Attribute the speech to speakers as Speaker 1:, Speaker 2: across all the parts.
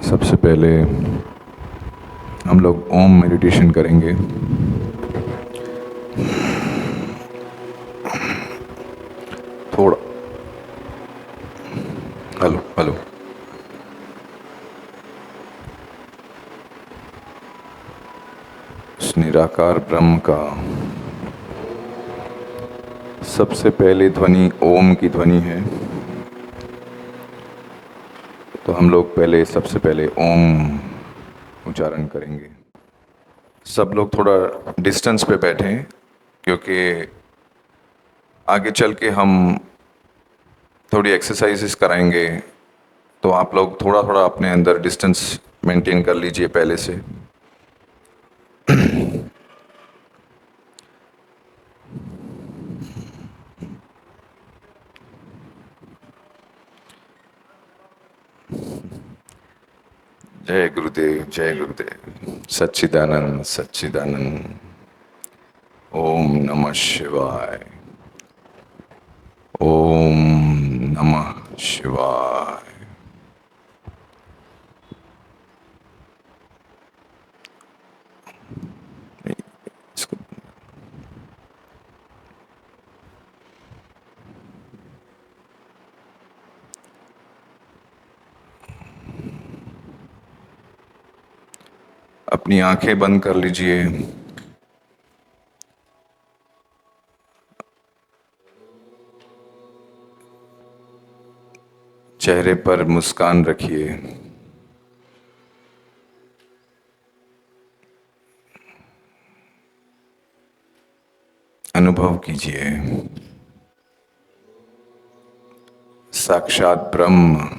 Speaker 1: सबसे पहले हम लोग ओम मेडिटेशन करेंगे। थोड़ा हेलो हेलो। उस निराकार ब्रह्म का सबसे पहले ध्वनि ओम की ध्वनि है। तो हम लोग सबसे पहले ओम उच्चारण करेंगे। सब लोग थोड़ा डिस्टेंस पे बैठें, क्योंकि आगे चल के हम थोड़ी एक्सरसाइजेस कराएंगे। तो आप लोग थोड़ा थोड़ा अपने अंदर डिस्टेंस मेंटेन कर लीजिए पहले से। जय गुरुदेव, जय गुरुदेव। सच्चिदानंद सच्चिदानंद। ओम नमः शिवाय। ओम नमः शिवाय। इसको अपनी आंखें बंद कर लीजिए। चेहरे पर मुस्कान रखिए। अनुभव कीजिए साक्षात ब्रह्म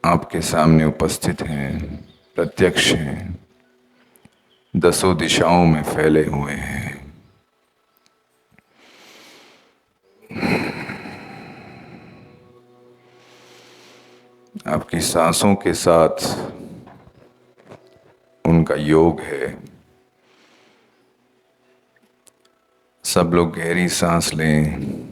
Speaker 1: आपके सामने उपस्थित हैं, प्रत्यक्ष हैं, दसों दिशाओं में फैले हुए हैं। आपकी सांसों के साथ उनका योग है। सब लोग गहरी सांस लें।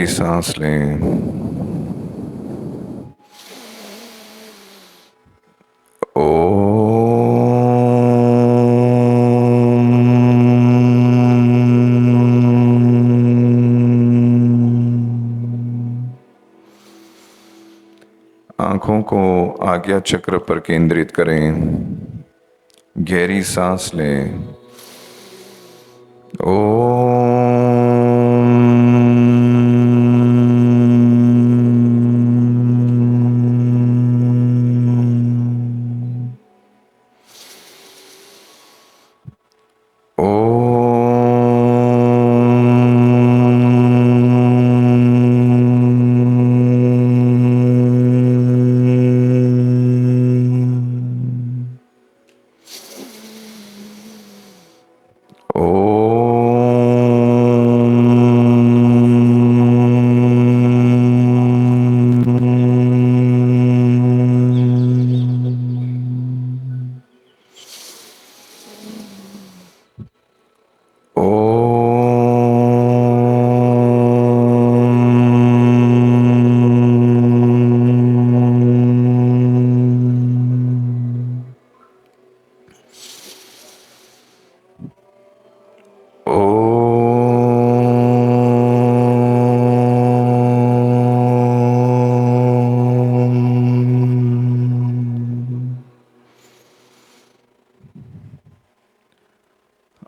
Speaker 1: गहरी सांस लें। आंखों को आज्ञा चक्र पर केंद्रित करें। गहरी सांस लें।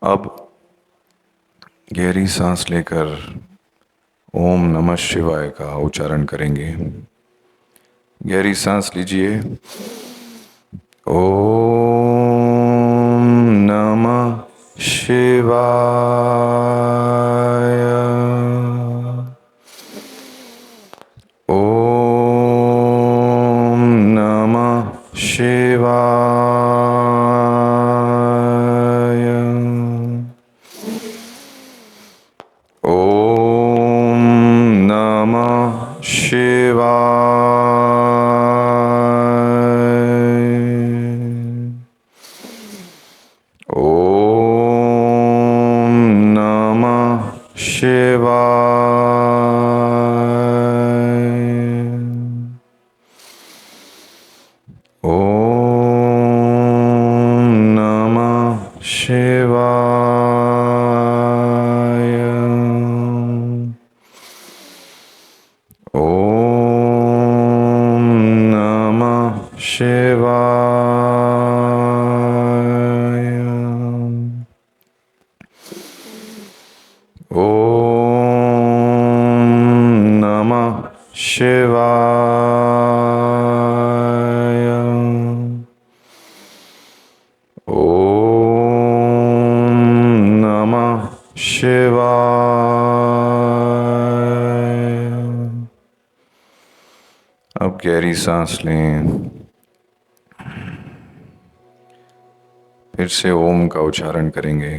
Speaker 1: अब गहरी सांस लेकर ओम नमः शिवाय का उच्चारण करेंगे। गहरी सांस लीजिए। ओम नमः शिवाय। ओम नमः शिवाय। ओम नमः शिवाय। ओम नमः शिवाय। ओम नमः शिवाय। ओम नमः शिवाय। ओम नमः शिवाय। ओम नमः शिवाय। अब गहरी सांस लें। फिर से ओम का उच्चारण करेंगे।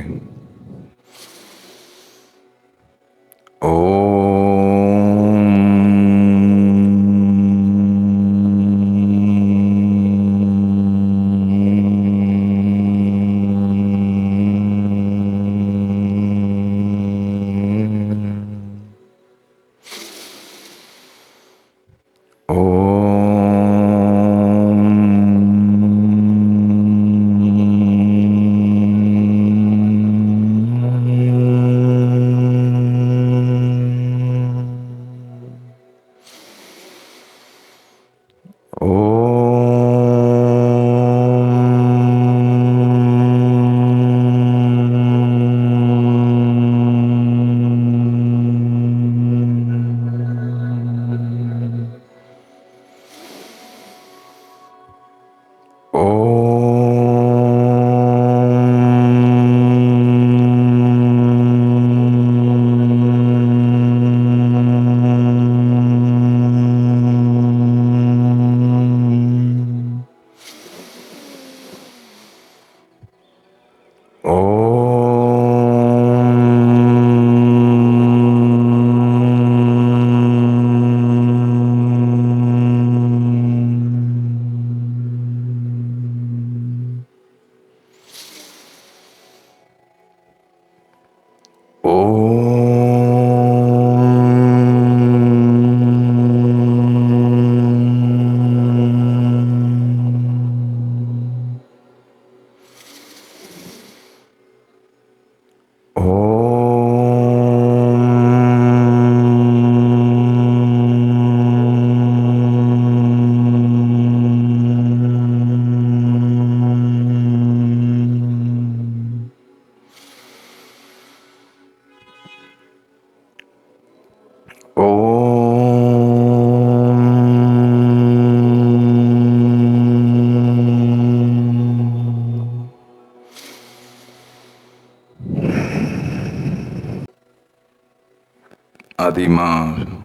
Speaker 1: आदि माँ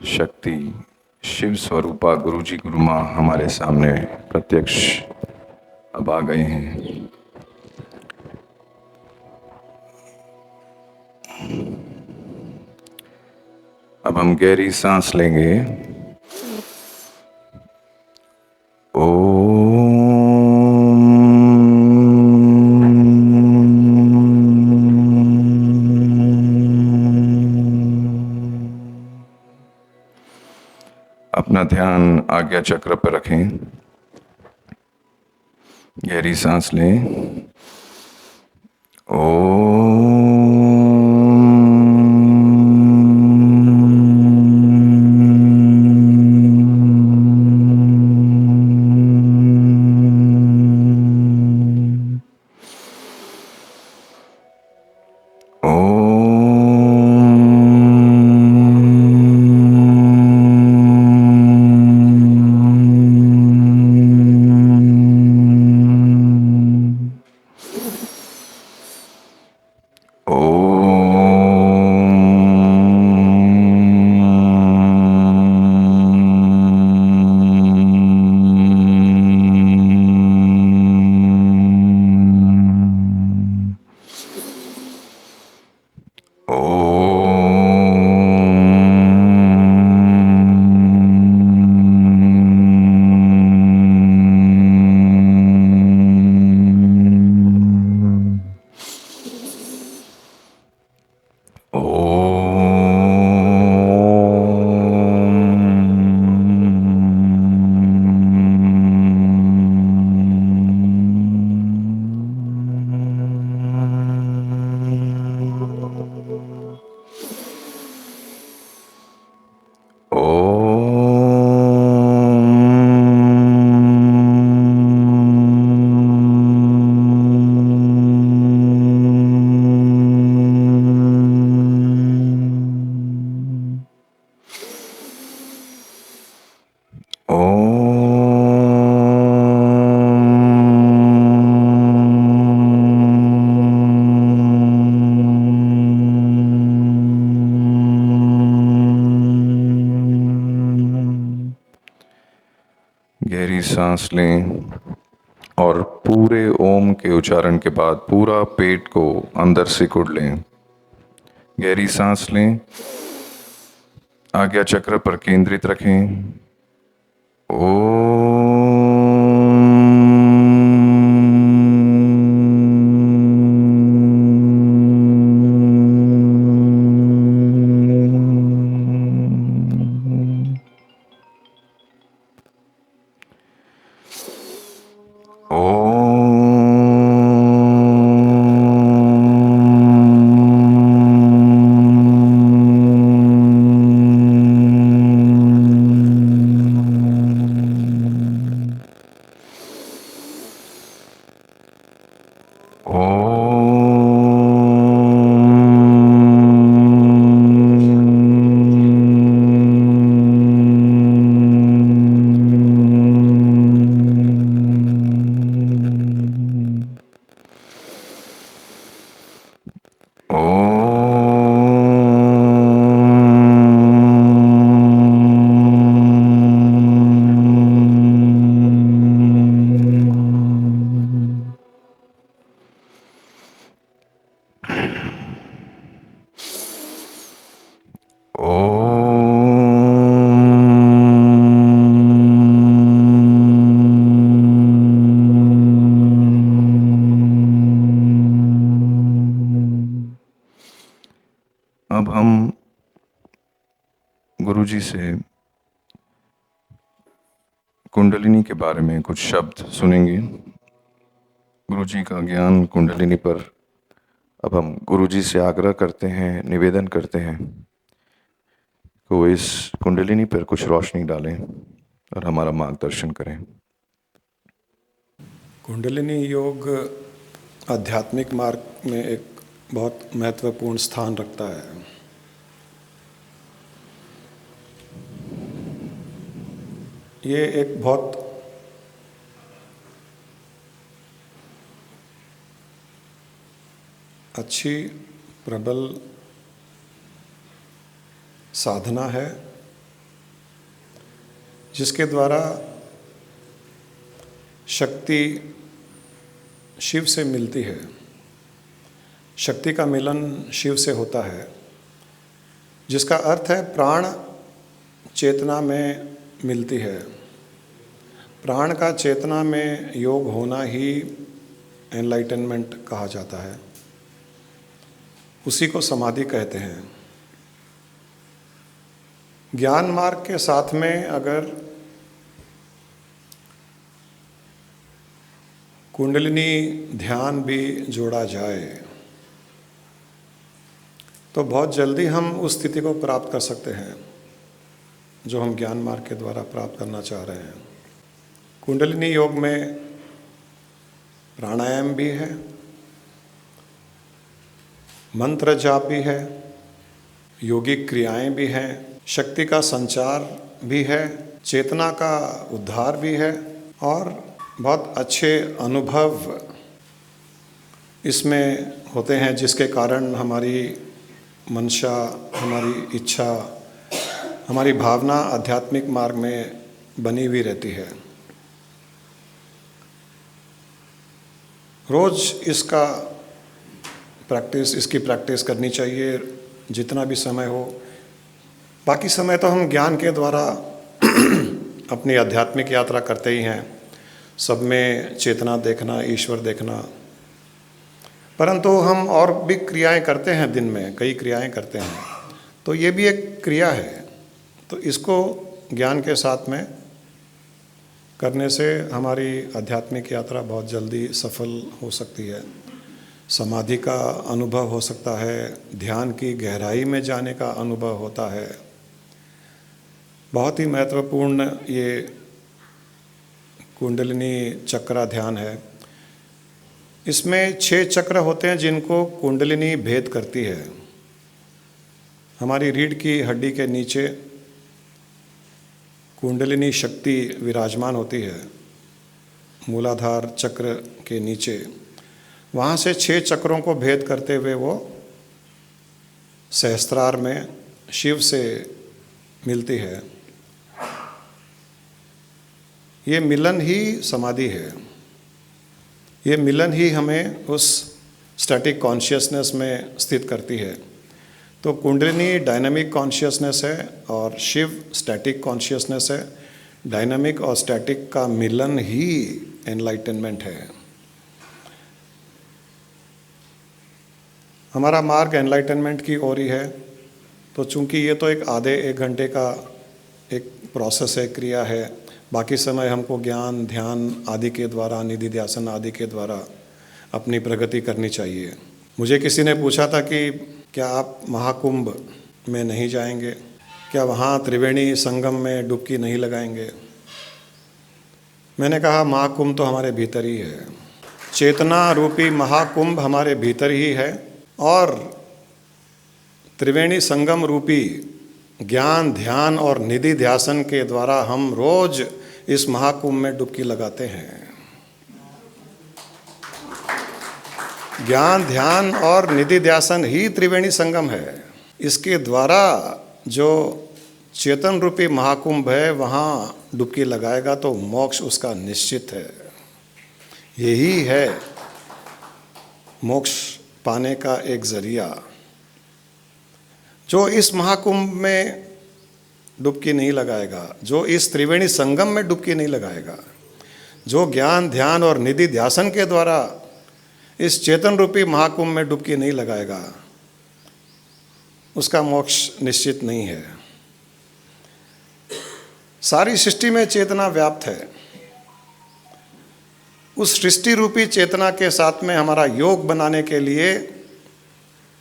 Speaker 1: शक्ति शिव स्वरूपा गुरुजी गुरु माँ हमारे सामने प्रत्यक्ष अब आ गए हैं। अब हम गहरी सांस लेंगे। अपना ध्यान आज्ञा चक्र पर रखें। गहरी सांस लें। गहरी सांस लें और पूरे ओम के उच्चारण के बाद पूरा पेट को अंदर सिकुड़ लें। गहरी सांस लें, आज्ञा चक्र पर केंद्रित रखें। अब हम गुरुजी से कुंडलिनी के बारे में कुछ शब्द सुनेंगे। गुरुजी का ज्ञान कुंडलिनी पर अब हम गुरुजी से आग्रह करते हैं, निवेदन करते हैं कि वो इस कुंडलिनी पर कुछ रोशनी डालें और हमारा मार्गदर्शन करें।
Speaker 2: कुंडलिनी योग आध्यात्मिक मार्ग में एक बहुत महत्वपूर्ण स्थान रखता है। ये एक बहुत अच्छी प्रबल साधना है जिसके द्वारा शक्ति शिव से मिलती है। शक्ति का मिलन शिव से होता है, जिसका अर्थ है प्राण चेतना में मिलती है। प्राण का चेतना में योग होना ही एनलाइटनमेंट कहा जाता है, उसी को समाधि कहते हैं। ज्ञान मार्ग के साथ में अगर कुंडलिनी ध्यान भी जोड़ा जाए तो बहुत जल्दी हम उस स्थिति को प्राप्त कर सकते हैं जो हम ज्ञान मार्ग के द्वारा प्राप्त करना चाह रहे हैं। कुंडलिनी योग में प्राणायाम भी है, मंत्र जाप भी है, योगिक क्रियाएं भी हैं, शक्ति का संचार भी है, चेतना का उद्धार भी है और बहुत अच्छे अनुभव इसमें होते हैं, जिसके कारण हमारी मंशा, हमारी इच्छा, हमारी भावना आध्यात्मिक मार्ग में बनी हुई रहती है। रोज़ इसकी प्रैक्टिस करनी चाहिए जितना भी समय हो। बाकी समय तो हम ज्ञान के द्वारा अपनी आध्यात्मिक यात्रा करते ही हैं, सब में चेतना देखना, ईश्वर देखना। परंतु हम और भी क्रियाएं करते हैं, दिन में कई क्रियाएं करते हैं, तो ये भी एक क्रिया है। तो इसको ज्ञान के साथ में करने से हमारी आध्यात्मिक यात्रा बहुत जल्दी सफल हो सकती है। समाधि का अनुभव हो सकता है, ध्यान की गहराई में जाने का अनुभव होता है। बहुत ही महत्वपूर्ण ये कुंडलिनी चक्र ध्यान है। इसमें 6 चक्र होते हैं जिनको कुंडलिनी भेद करती है। हमारी रीढ़ की हड्डी के नीचे कुंडलिनी शक्ति विराजमान होती है, मूलाधार चक्र के नीचे। वहाँ से 6 चक्रों को भेद करते हुए वो सहस्त्रार में शिव से मिलती है। ये मिलन ही समाधि है। ये मिलन ही हमें उस स्टैटिक कॉन्शियसनेस में स्थित करती है। तो कुंडलिनी डायनामिक कॉन्शियसनेस है और शिव स्टैटिक कॉन्शियसनेस है। डायनामिक और स्टैटिक का मिलन ही एनलाइटनमेंट है। हमारा मार्ग एनलाइटनमेंट की ओर ही है। तो चूंकि ये तो एक आधे 1 घंटे का एक प्रोसेस है, क्रिया है, बाकी समय हमको ज्ञान, ध्यान आदि के द्वारा, निधि ध्यासन आदि के द्वारा अपनी प्रगति करनी चाहिए। मुझे किसी ने पूछा था कि क्या आप महाकुंभ में नहीं जाएंगे, क्या वहाँ त्रिवेणी संगम में डुबकी नहीं लगाएंगे? मैंने कहा महाकुंभ तो हमारे भीतर ही है। चेतना रूपी महाकुंभ हमारे भीतर ही है और त्रिवेणी संगम रूपी ज्ञान, ध्यान और निधि ध्यासन के द्वारा हम रोज इस महाकुंभ में डुबकी लगाते हैं। ज्ञान, ध्यान और निधि ध्यासन ही त्रिवेणी संगम है। इसके द्वारा जो चेतन रूपी महाकुंभ है वहाँ डुबकी लगाएगा तो मोक्ष उसका निश्चित है। यही है मोक्ष पाने का एक जरिया। जो इस महाकुंभ में डुबकी नहीं लगाएगा, जो इस त्रिवेणी संगम में डुबकी नहीं लगाएगा, जो ज्ञान, ध्यान और निधि ध्यासन के द्वारा इस चेतन रूपी महाकुंभ में डुबकी नहीं लगाएगा, उसका मोक्ष निश्चित नहीं है। सारी सृष्टि में चेतना व्याप्त है। उस सृष्टि रूपी चेतना के साथ में हमारा योग बनाने के लिए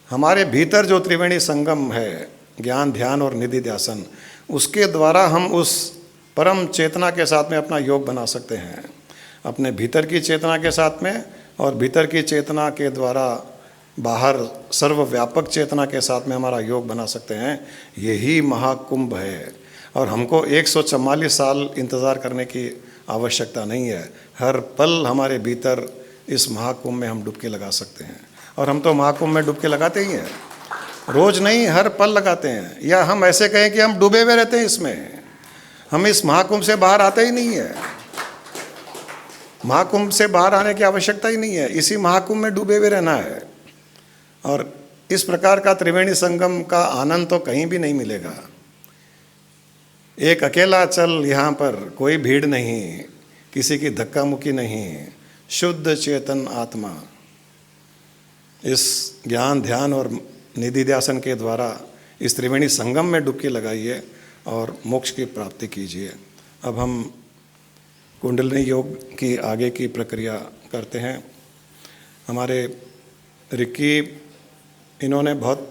Speaker 2: हमारे भीतर जो त्रिवेणी संगम है, ज्ञान, ध्यान और निधि ध्यासन, उसके द्वारा हम उस परम चेतना के साथ में अपना योग बना सकते हैं। अपने भीतर की चेतना के साथ में और भीतर की चेतना के द्वारा बाहर सर्वव्यापक चेतना के साथ में हमारा योग बना सकते हैं। यही महाकुंभ है और हमको 144 साल इंतज़ार करने की आवश्यकता नहीं है। हर पल हमारे भीतर इस महाकुंभ में हम डुबकी लगा सकते हैं और हम तो महाकुंभ में डुबकी लगाते ही हैं। रोज नहीं, हर पल लगाते हैं। या हम ऐसे कहें कि हम डूबे हुए रहते हैं इसमें, हम इस महाकुंभ से बाहर आते ही नहीं है। महाकुंभ से बाहर आने की आवश्यकता ही नहीं है, इसी महाकुंभ में डूबे हुए रहना है। और इस प्रकार का त्रिवेणी संगम का आनंद तो कहीं भी नहीं मिलेगा। एक अकेला चल, यहाँ पर कोई भीड़ नहीं, किसी की धक्का मुक्की नहीं, शुद्ध चेतन आत्मा। इस ज्ञान ध्यान और निधि ध्यान के द्वारा इस त्रिवेणी संगम में डुबकी लगाइए और मोक्ष की प्राप्ति कीजिए। अब हम कुंडलिनी योग की आगे की प्रक्रिया करते हैं। हमारे रिक्की इन्होंने बहुत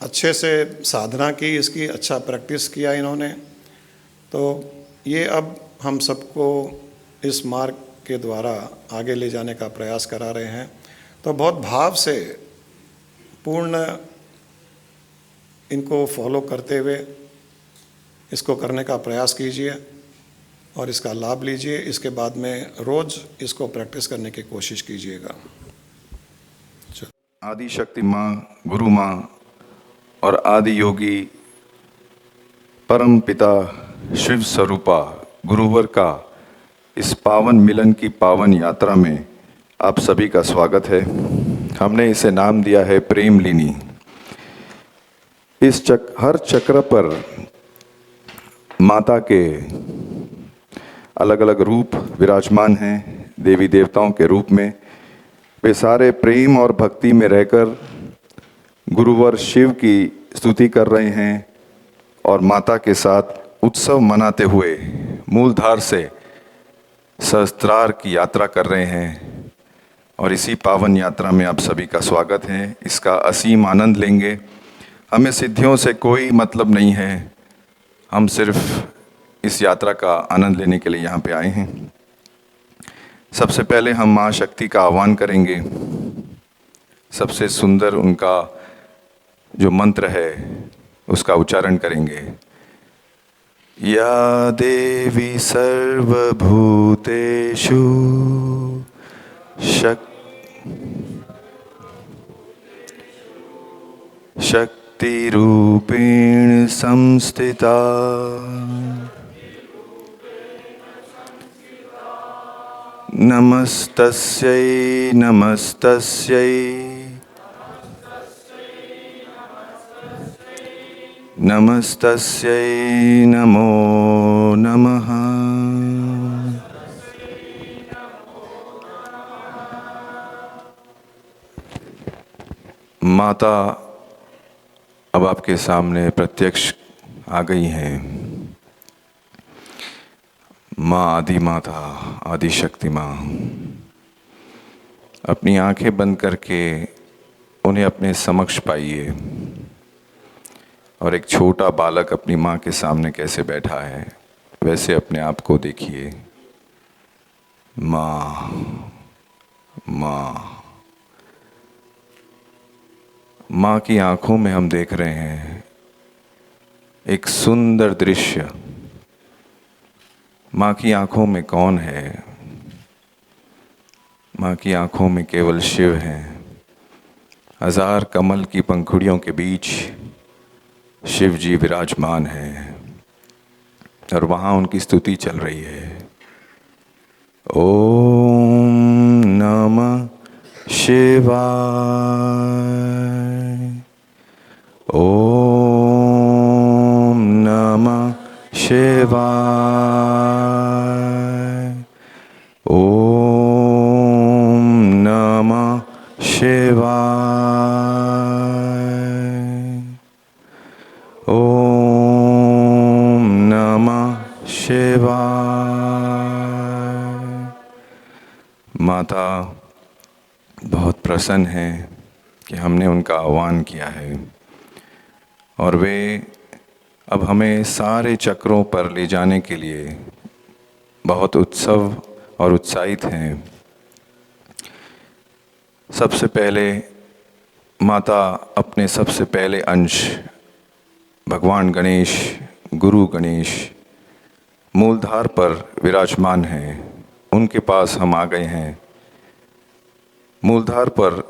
Speaker 2: अच्छे से साधना की, इसकी अच्छा प्रैक्टिस किया इन्होंने। तो ये अब हम सबको इस मार्ग के द्वारा आगे ले जाने का प्रयास करा रहे हैं। तो बहुत भाव से पूर्ण इनको फॉलो करते हुए इसको करने का प्रयास कीजिए और इसका लाभ लीजिए। इसके बाद में रोज़ इसको प्रैक्टिस करने की कोशिश कीजिएगा।
Speaker 1: आदि शक्ति माँ, गुरु माँ और आदि योगी परम पिता शिव स्वरूपा गुरुवर का इस पावन मिलन की पावन यात्रा में आप सभी का स्वागत है। हमने इसे नाम दिया है प्रेम लीनी। इस हर चक्र पर माता के अलग अलग रूप विराजमान हैं, देवी देवताओं के रूप में। वे सारे प्रेम और भक्ति में रहकर गुरुवर शिव की स्तुति कर रहे हैं और माता के साथ उत्सव मनाते हुए मूलधार से सहस्त्रार की यात्रा कर रहे हैं। और इसी पावन यात्रा में आप सभी का स्वागत है। इसका असीम आनंद लेंगे। हमें सिद्धियों से कोई मतलब नहीं है, हम सिर्फ इस यात्रा का आनंद लेने के लिए यहाँ पे आए हैं। सबसे पहले हम माँ शक्ति का आह्वान करेंगे। सबसे सुंदर उनका जो मंत्र है उसका उच्चारण करेंगे। या देवी सर्वभूतेषु शक्तिरूपेण संस्थिता नमस्तस्यै नमस्तस्यै नमस्तस्यै नमो नमः। माता अब आपके सामने प्रत्यक्ष आ गई हैं। माँ आदि माता, आदि शक्ति माँ। अपनी आंखें बंद करके उन्हें अपने समक्ष पाइए और एक छोटा बालक अपनी माँ के सामने कैसे बैठा है वैसे अपने आप को देखिए। माँ माँ। माँ की आंखों में हम देख रहे हैं एक सुंदर दृश्य। माँ की आंखों में कौन है? माँ की आंखों में केवल शिव हैं। हजार कमल की पंखुड़ियों के बीच शिव जी विराजमान हैं और वहाँ उनकी स्तुति चल रही है। ओम नमः शिवाय, ओम नमः शिवाय, ओम नमः शिवाय, ओम नमः शिवाय। माता बहुत प्रसन्न है कि हमने उनका आह्वान किया है और वे अब हमें सारे चक्रों पर ले जाने के लिए बहुत उत्सव और उत्साहित हैं। सबसे पहले माता अपने सबसे पहले अंश भगवान गणेश, गुरु गणेश मूलधार पर विराजमान हैं। उनके पास हम आ गए हैं। मूलधार पर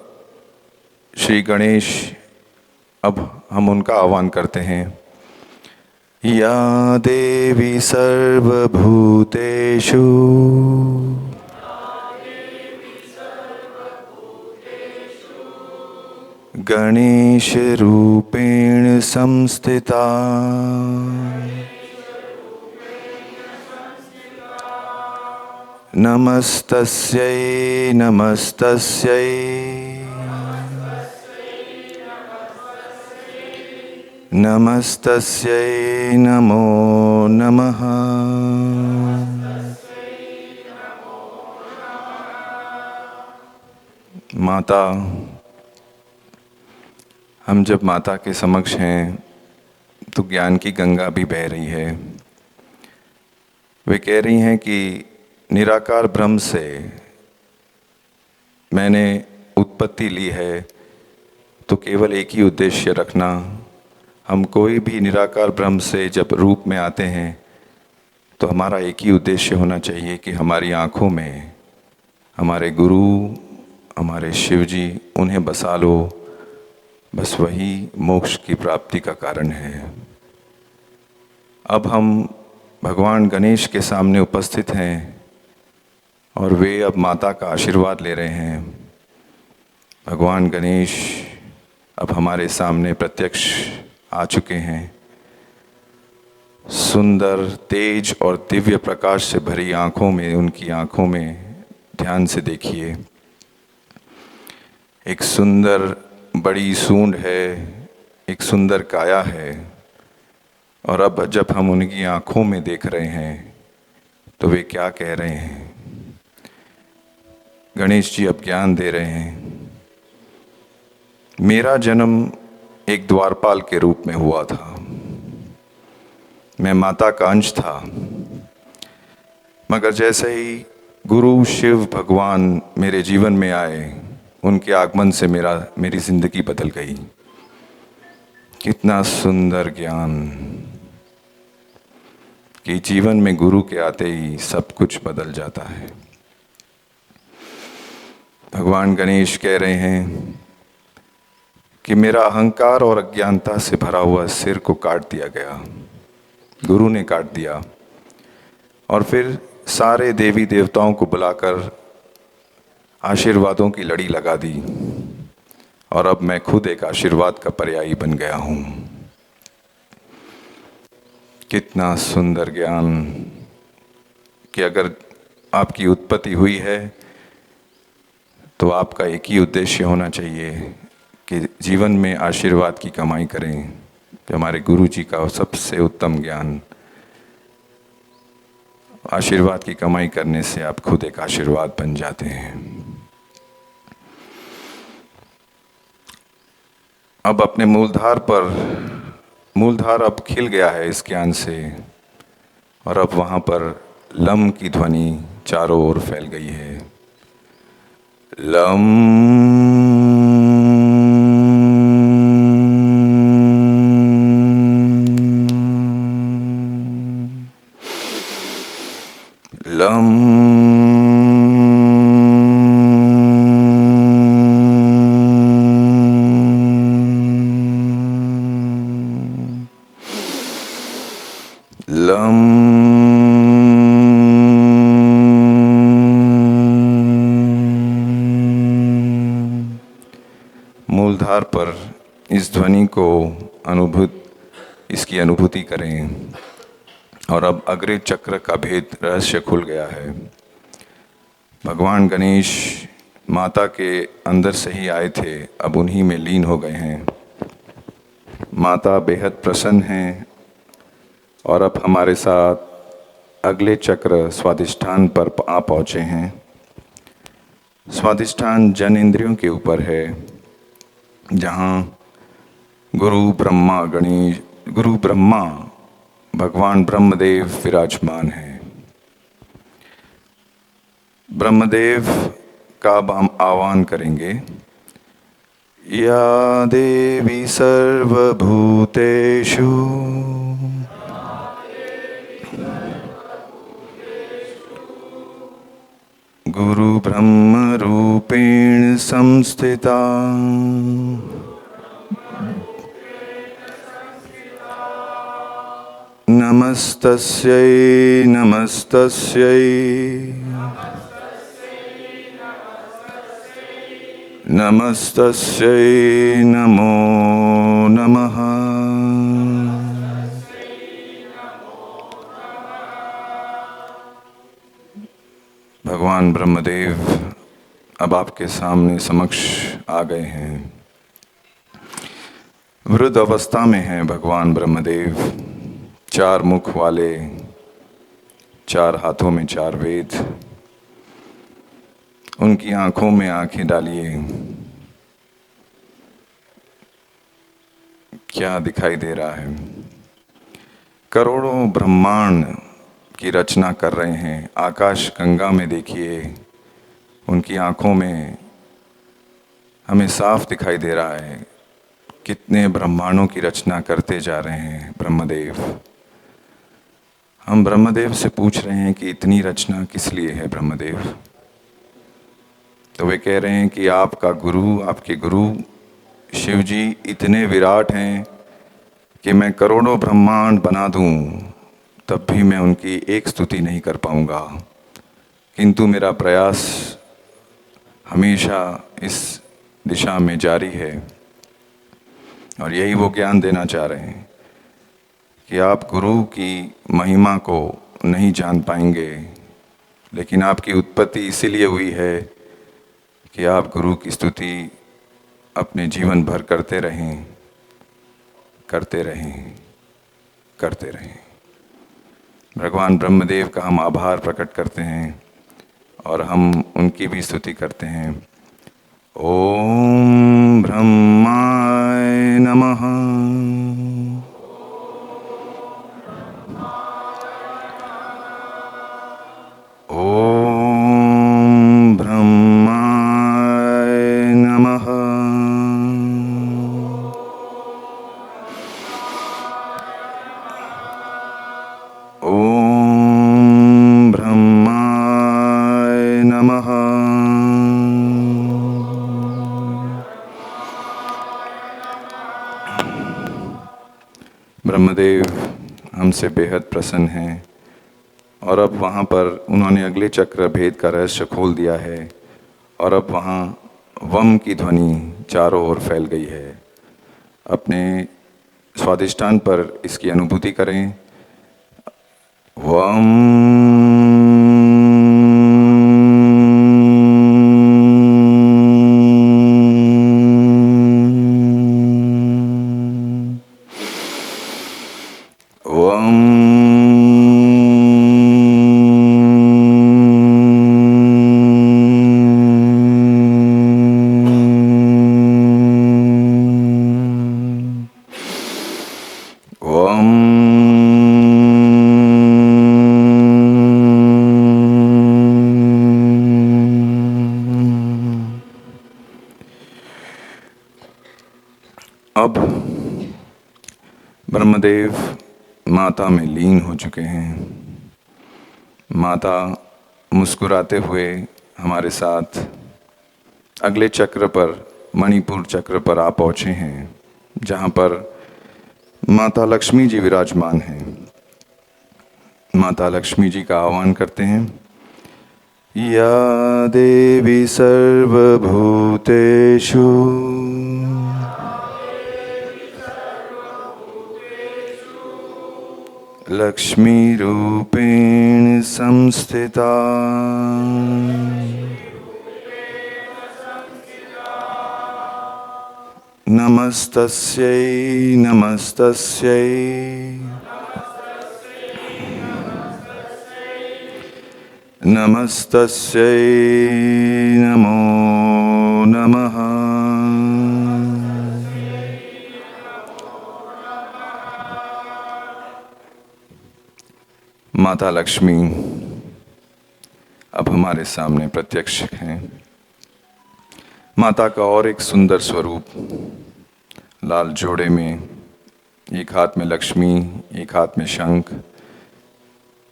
Speaker 1: श्री गणेश अब हम उनका आह्वान करते हैं। या देवी सर्वभूतेषु गणेश रूपेण संस्थिता नमस्तस्यै नमस्तस्यै नमस्तस्यै नमो नमः। माता, हम जब माता के समक्ष हैं तो ज्ञान की गंगा भी बह रही है। वे कह रही हैं कि निराकार ब्रह्म से मैंने उत्पत्ति ली है, तो केवल एक ही उद्देश्य रखना। हम कोई भी निराकार ब्रह्म से जब रूप में आते हैं तो हमारा एक ही उद्देश्य होना चाहिए कि हमारी आँखों में हमारे गुरु, हमारे शिव जी, उन्हें बसा लो। बस वही मोक्ष की प्राप्ति का कारण है। अब हम भगवान गणेश के सामने उपस्थित हैं और वे अब माता का आशीर्वाद ले रहे हैं। भगवान गणेश अब हमारे सामने प्रत्यक्ष आ चुके हैं। सुंदर, तेज और दिव्य प्रकाश से भरी आँखों में, उनकी आँखों में ध्यान से देखिए। एक सुंदर बड़ी सूंड है, एक सुंदर काया है। और अब जब हम उनकी आँखों में देख रहे हैं तो वे क्या कह रहे हैं। गणेश जी अब ज्ञान दे रहे हैं। मेरा जन्म एक द्वारपाल के रूप में हुआ था। मैं माता का अंश था, मगर जैसे ही गुरु शिव भगवान मेरे जीवन में आए, उनके आगमन से मेरी जिंदगी बदल गई। कितना सुंदर ज्ञान कि जीवन में गुरु के आते ही सब कुछ बदल जाता है। भगवान गणेश कह रहे हैं कि मेरा अहंकार और अज्ञानता से भरा हुआ सिर को काट दिया गया, गुरु ने काट दिया। और फिर सारे देवी देवताओं को बुलाकर आशीर्वादों की लड़ी लगा दी और अब मैं खुद एक आशीर्वाद का पर्यायी बन गया हूँ। कितना सुंदर ज्ञान कि अगर आपकी उत्पत्ति हुई है तो आपका एक ही उद्देश्य होना चाहिए कि जीवन में आशीर्वाद की कमाई करें। कि हमारे गुरु जी का सबसे उत्तम ज्ञान, आशीर्वाद की कमाई करने से आप खुद एक आशीर्वाद बन जाते हैं। अब अपने मूलधार अब खिल गया है इस ज्ञान से, और अब वहाँ पर लम की ध्वनि चारों ओर फैल गई है। लम लम लम मूलधार पर इस ध्वनि को इसकी अनुभूति करें। और अब अग्रे चक्र का भेद रहस्य खुल गया है। भगवान गणेश माता के अंदर से ही आए थे, अब उन्हीं में लीन हो गए हैं। माता बेहद प्रसन्न हैं और अब हमारे साथ अगले चक्र स्वादिष्ठान पर आ पहुँचे हैं। स्वादिष्ठान जन इंद्रियों के ऊपर है, जहाँ गुरु ब्रह्मा भगवान ब्रह्मदेव विराजमान हैं। ब्रह्मदेव का अब हम आह्वान करेंगे। या देवी सर्वभूतेषु गुरु ब्रह्म रूपेण संस्थिता नमस्तस्यै नमस्तस्यै नमस्तस्यै नमो नमः। भगवान ब्रह्मदेव अब आपके सामने समक्ष आ गए हैं। वृद्ध अवस्था में हैं भगवान ब्रह्मदेव, 4 मुख वाले, 4 हाथों में 4 वेद। उनकी आंखों में आंखें डालिए, क्या दिखाई दे रहा है? करोड़ों ब्रह्मांड की रचना कर रहे हैं। आकाश गंगा में देखिए, उनकी आंखों में हमें साफ दिखाई दे रहा है कितने ब्रह्मांडों की रचना करते जा रहे हैं ब्रह्मदेव। हम ब्रह्मदेव से पूछ रहे हैं कि इतनी रचना किस लिए है ब्रह्मदेव? तो वे कह रहे हैं कि आपका गुरु, आपके गुरु शिव जी इतने विराट हैं कि मैं करोड़ों ब्रह्मांड बना दूं तब भी मैं उनकी एक स्तुति नहीं कर पाऊंगा, किंतु मेरा प्रयास हमेशा इस दिशा में जारी है। और यही वो ज्ञान देना चाह रहे हैं कि आप गुरु की महिमा को नहीं जान पाएंगे, लेकिन आपकी उत्पत्ति इसीलिए हुई है कि आप गुरु की स्तुति अपने जीवन भर करते रहें, करते रहें, करते रहें। भगवान ब्रह्मदेव का हम आभार प्रकट करते हैं और हम उनकी भी स्तुति करते हैं। ओम ब्रह्माय नमः। ओम ब्रह्माय नमः। ओम ब्रह्माय नमः। ब्रह्मदेव हमसे बेहद प्रसन्न हैं और अब वहाँ पर उन्होंने अगले चक्र भेद का रहस्य खोल दिया है और अब वहाँ वम की ध्वनि चारों ओर फैल गई है। अपने स्वादिष्टान पर इसकी अनुभूति करें। वम अब ब्रह्मदेव माता में लीन हो चुके हैं। माता मुस्कुराते हुए हमारे साथ अगले चक्र पर, मणिपुर चक्र पर आ पहुँचे हैं, जहाँ पर माता लक्ष्मी जी विराजमान हैं। माता लक्ष्मी जी का आह्वान करते हैं। या देवी सर्वभूतेषु लक्ष्मी रूपेण संस्थिता नमस्तस्यै नमस्तस्यै नमस्तस्यै नमो नमः। माता लक्ष्मी अब हमारे सामने प्रत्यक्ष हैं। माता का और एक सुंदर स्वरूप, लाल जोड़े में, एक हाथ में लक्ष्मी, एक हाथ में शंख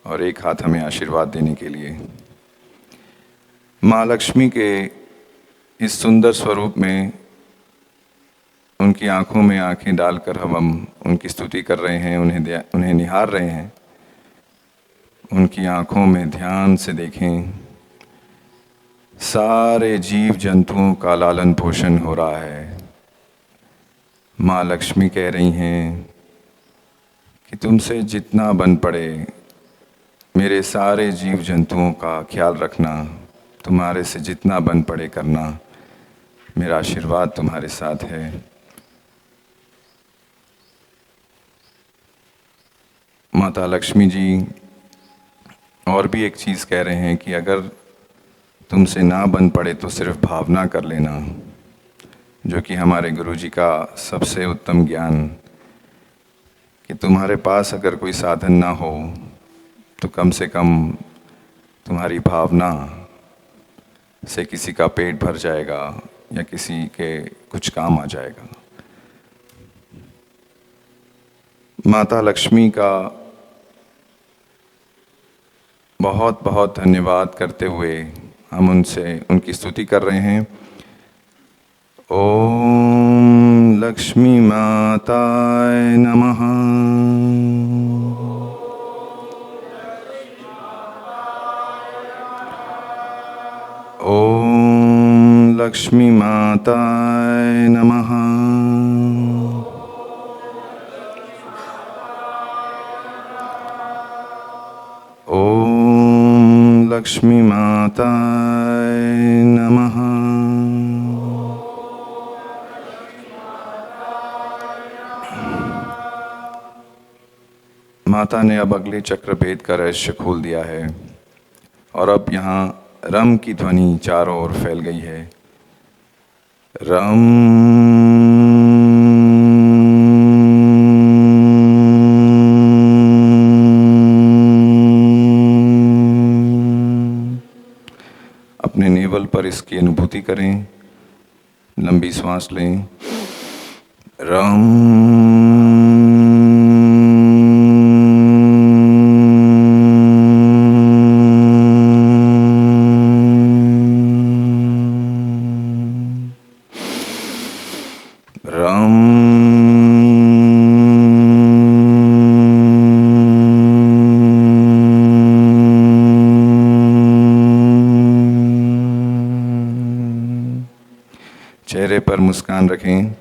Speaker 1: और एक हाथ हमें आशीर्वाद देने के लिए। माँ लक्ष्मी के इस सुंदर स्वरूप में उनकी आंखों में आंखें डालकर हम उनकी स्तुति कर रहे हैं, उन्हें निहार रहे हैं। उनकी आंखों में ध्यान से देखें, सारे जीव जंतुओं का लालन पोषण हो रहा है। माँ लक्ष्मी कह रही हैं कि तुमसे जितना बन पड़े मेरे सारे जीव जंतुओं का ख्याल रखना, तुम्हारे से जितना बन पड़े करना, मेरा आशीर्वाद तुम्हारे साथ है। माता लक्ष्मी जी और भी एक चीज़ कह रहे हैं कि अगर तुमसे ना बन पड़े तो सिर्फ भावना कर लेना, जो कि हमारे गुरुजी का सबसे उत्तम ज्ञान, कि तुम्हारे पास अगर कोई साधन ना हो तो कम से कम तुम्हारी भावना से किसी का पेट भर जाएगा या किसी के कुछ काम आ जाएगा। माता लक्ष्मी का बहुत बहुत धन्यवाद करते हुए हम उनकी स्तुति कर रहे हैं। ओम लक्ष्मी माताय नमः। ओम लक्ष्मी माताय नमः। ओम लक्ष्मी माताय नमः। माता ने अब अगले चक्रभेद का रहस्य खोल दिया है और अब यहाँ रम की ध्वनि चारों ओर फैल गई है। रम। अपने नेवल पर इसकी अनुभूति करें, लंबी सांस लें। रम। चेहरे पर मुस्कान रखें।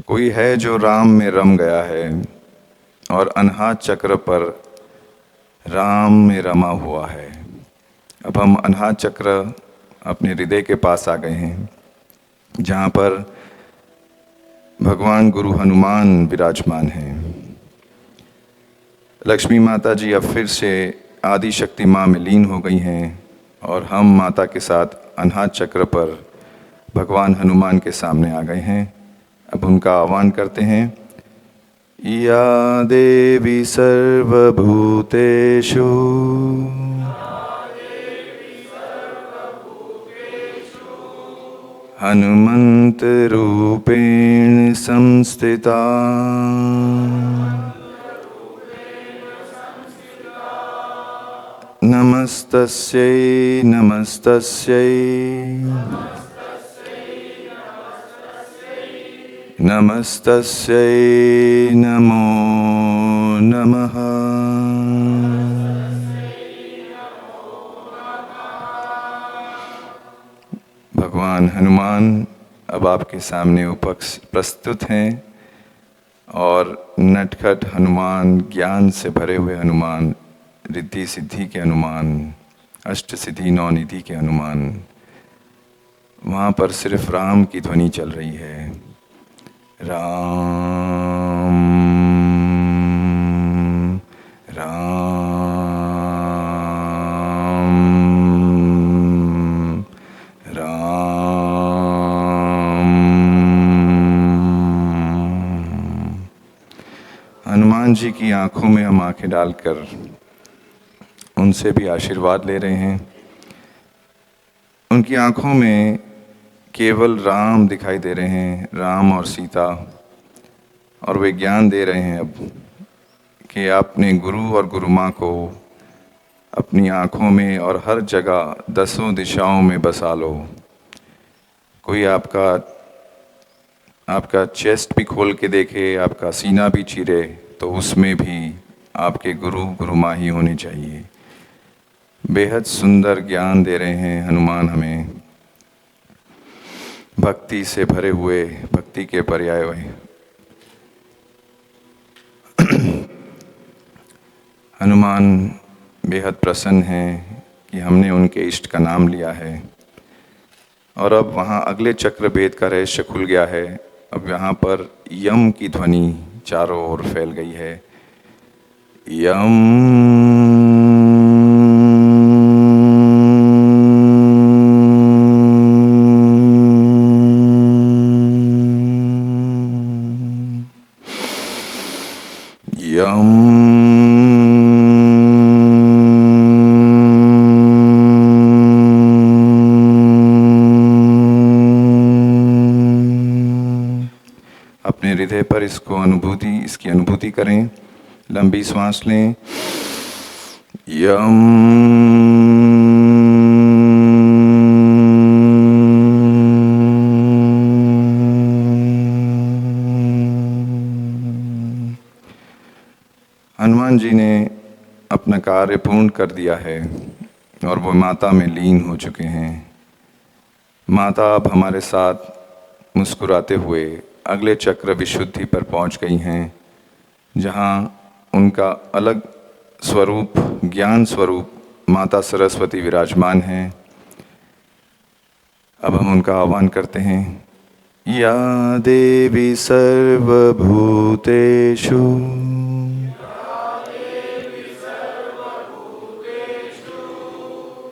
Speaker 1: कोई है जो राम में रम गया है और अनहात चक्र पर राम में रमा हुआ है। अब हम अनहात चक्र अपने हृदय के पास आ गए हैं, जहाँ पर भगवान गुरु हनुमान विराजमान हैं। लक्ष्मी माता जी अब फिर से आदि शक्ति माँ में लीन हो गई हैं और हम माता के साथ अनहात चक्र पर भगवान हनुमान के सामने आ गए हैं। अब उनका आह्वान करते हैं। या देवी सर्वभूतेषु हनुमंत रूपेण संस्थिता नमस्तस्यै नमस्तस्यै नमस्तस्यै नमो नमः। भगवान हनुमान अब आपके सामने प्रस्तुत हैं और नटखट हनुमान, ज्ञान से भरे हुए हनुमान, रिद्धि सिद्धि के हनुमान, अष्ट सिद्धि नौ निधि के हनुमान। वहाँ पर सिर्फ राम की ध्वनि चल रही है। राम राम राम। हनुमान जी की आंखों में हम आंखें डालकर उनसे भी आशीर्वाद ले रहे हैं। उनकी आंखों में केवल राम दिखाई दे रहे हैं, राम और सीता, और वे ज्ञान दे रहे हैं अब कि अपने गुरु और गुरु माँ को अपनी आँखों में और हर जगह 10 दिशाओं में बसा लो। कोई आपका आपका चेस्ट भी खोल के देखे, आपका सीना भी चीरे, तो उसमें भी आपके गुरु गुरु माँ ही होनी चाहिए। बेहद सुंदर ज्ञान दे रहे हैं हनुमान हमें, भक्ति से भरे हुए, भक्ति के पर्याय हुए। हनुमान बेहद प्रसन्न हैं कि हमने उनके इष्ट का नाम लिया है। और अब वहाँ अगले चक्र भेद का रहस्य खुल गया है। अब यहाँ पर यम की ध्वनि चारों ओर फैल गई है। यम। अपने हृदय पर इसकी अनुभूति करें। लंबी सांस लें। यम। हनुमान जी ने अपना कार्य पूर्ण कर दिया है और वो माता में लीन हो चुके हैं। माता अब हमारे साथ मुस्कुराते हुए अगले चक्र विशुद्धि पर पहुंच गई हैं, जहां उनका अलग स्वरूप, ज्ञान स्वरूप माता सरस्वती विराजमान हैं। अब हम उनका आह्वान करते हैं। या देवी सर्वभूतेषु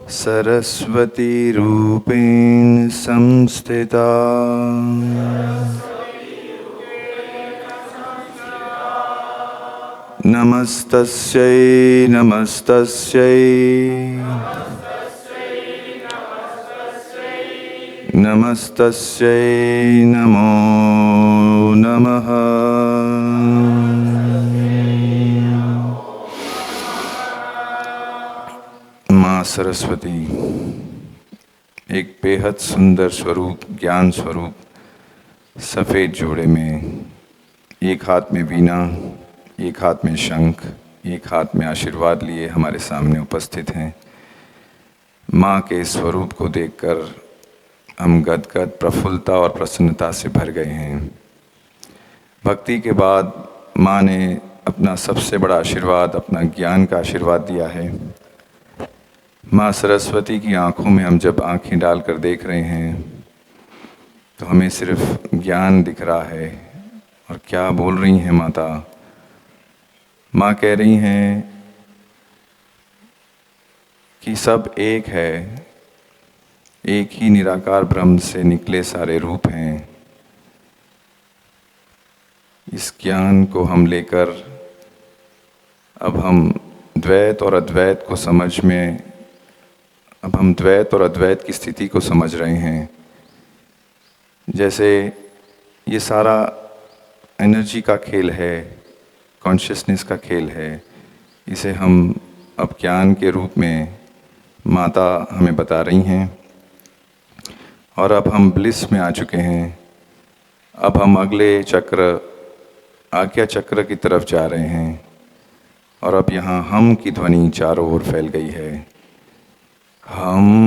Speaker 1: सरस्वती रूपेण संस्थिता नमस्तस्यै नमस्तस्यै नमस्तस्यै नमो नमः। माँ सरस्वती एक बेहद सुंदर स्वरूप, ज्ञान स्वरूप, सफ़ेद जोड़े में, एक हाथ में वीणा, एक हाथ में शंख, एक हाथ में आशीर्वाद लिए हमारे सामने उपस्थित हैं। माँ के स्वरूप को देखकर हम गदगद, प्रफुल्लता और प्रसन्नता से भर गए हैं। भक्ति के बाद माँ ने अपना सबसे बड़ा आशीर्वाद, अपना ज्ञान का आशीर्वाद दिया है। माँ सरस्वती की आंखों में हम जब आंखें डालकर देख रहे हैं तो हमें सिर्फ ज्ञान दिख रहा है। और क्या बोल रही हैं माता? माँ कह रही हैं कि सब एक है, एक ही निराकार ब्रह्म से निकले सारे रूप हैं। इस ज्ञान को हम लेकर अब हम द्वैत और अद्वैत को अब हम द्वैत और अद्वैत की स्थिति को समझ रहे हैं। जैसे ये सारा एनर्जी का खेल है, कॉन्शियसनेस का खेल है, इसे हम अब ज्ञान के रूप में माता हमें बता रही हैं। और अब हम ब्लिस में आ चुके हैं। अब हम अगले चक्र, आज्ञा चक्र की तरफ जा रहे हैं। और अब यहाँ हम की ध्वनि चारों ओर फैल गई है। हम।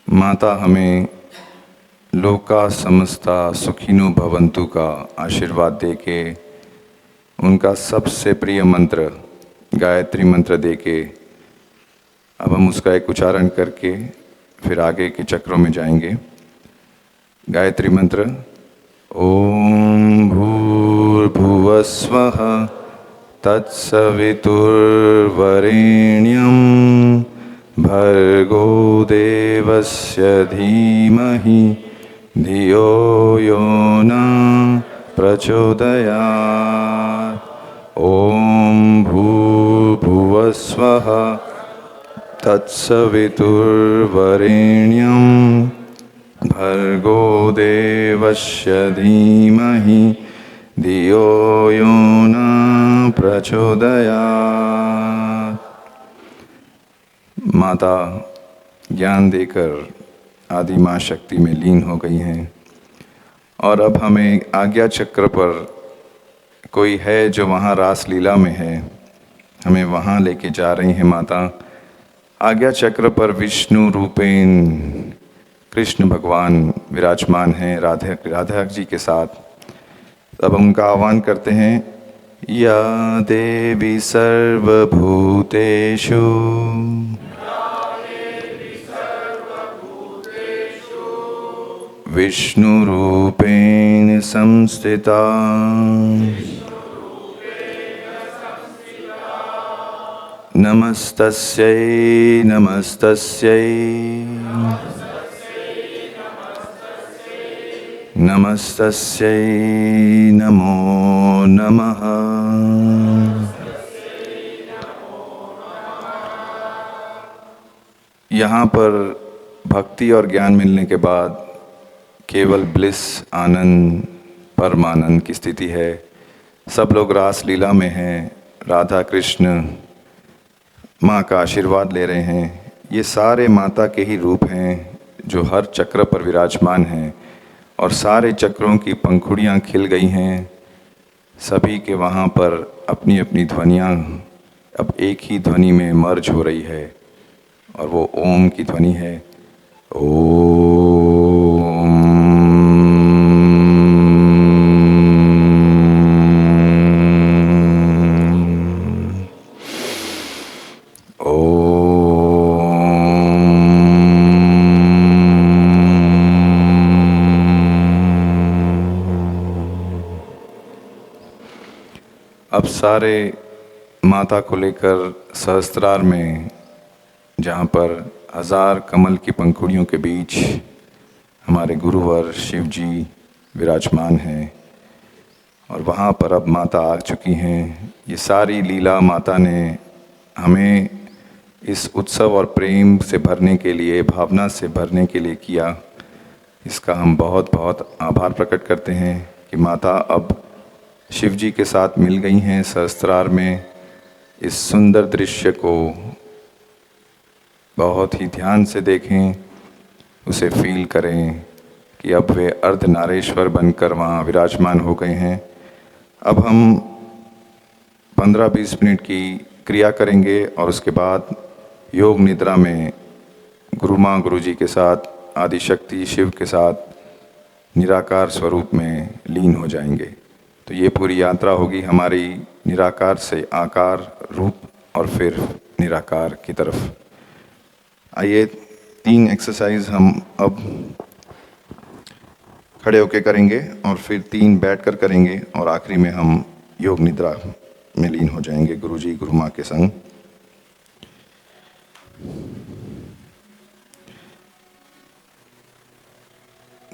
Speaker 1: माता हमें लोका समस्ता सुखिनो भवन्तु का आशीर्वाद देके, उनका सबसे प्रिय मंत्र गायत्री मंत्र देके, अब हम उसका एक उच्चारण करके फिर आगे के चक्रों में जाएंगे। गायत्री मंत्र। ओम भूर्भुवस्वः तत्सवितुर्वरेण्यं भर्गो देवस्य धीमहि धियो यो न प्रचोदयात्। ॐ भूर्भुवस्वः तत्सवितुर्वरेण्यं भर्गो देवस्य धीमहि धियो यो न प्रचोदयात्। माता ज्ञान देकर आदि माँ शक्ति में लीन हो गई हैं और अब हमें आज्ञा चक्र पर कोई है जो वहाँ रास लीला में है, हमें वहाँ लेके जा रही हैं माता। आज्ञा चक्र पर विष्णु रूपेण कृष्ण भगवान विराजमान हैं राधा जी के साथ। तब उनका आह्वान करते हैं, या देवी सर्वभूतेषु विष्णुरूपेण संस्थिता नमस्तस्यै नमस्तस्यै नमस्तस्यै नमो नमः। यहाँ पर भक्ति और ज्ञान मिलने के बाद केवल ब्लिस आनंद परमानंद की स्थिति है। सब लोग रास लीला में हैं, राधा कृष्ण माँ का आशीर्वाद ले रहे हैं। ये सारे माता के ही रूप हैं जो हर चक्र पर विराजमान हैं और सारे चक्रों की पंखुड़ियाँ खिल गई हैं। सभी के वहाँ पर अपनी अपनी ध्वनियाँ अब एक ही ध्वनि में मर्ज हो रही है और वो ओम की ध्वनि है। अब सारे माता को लेकर सहस्त्रार में, जहाँ पर 1000 कमल की पंखुड़ियों के बीच हमारे गुरुवर शिव जी विराजमान हैं और वहाँ पर अब माता आ चुकी हैं। ये सारी लीला माता ने हमें इस उत्सव और प्रेम से भरने के लिए, भावना से भरने के लिए किया। इसका हम बहुत बहुत आभार प्रकट करते हैं कि माता अब शिव जी के साथ मिल गई हैं सहस्त्रार में। इस सुंदर दृश्य को बहुत ही ध्यान से देखें, उसे फील करें कि अब वे अर्धनारेश्वर बनकर वहाँ विराजमान हो गए हैं। अब हम 15-20 मिनट की क्रिया करेंगे और उसके बाद योग निद्रा में गुरु माँ गुरु जी के साथ आदिशक्ति शिव के साथ निराकार स्वरूप में लीन हो जाएंगे। तो ये पूरी यात्रा होगी हमारी निराकार से आकार रूप और फिर निराकार की तरफ। आइए 3 एक्सरसाइज हम अब खड़े होकर करेंगे और फिर 3 बैठकर करेंगे और आखिरी में हम योग निद्रा में लीन हो जाएंगे गुरु जी गुरु माँ के संग।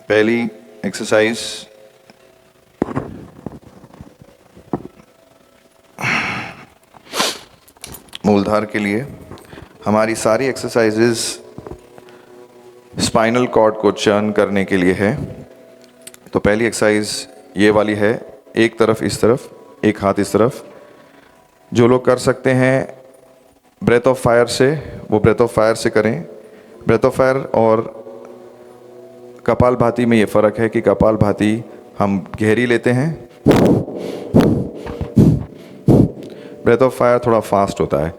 Speaker 1: पहली एक्सरसाइज मूलधार के लिए। हमारी सारी एक्सरसाइजेस स्पाइनल कॉर्ड को चर्न करने के लिए है। तो पहली एक्सरसाइज ये वाली है, एक तरफ इस तरफ, एक हाथ इस तरफ। जो लोग कर सकते हैं ब्रेथ ऑफ फायर से, वो ब्रेथ ऑफ फायर से करें। ब्रेथ ऑफ फायर और कपालभाति में ये फ़र्क है कि कपालभाति हम गहरी लेते हैं, ब्रेथ ऑफ फायर थोड़ा फास्ट होता है।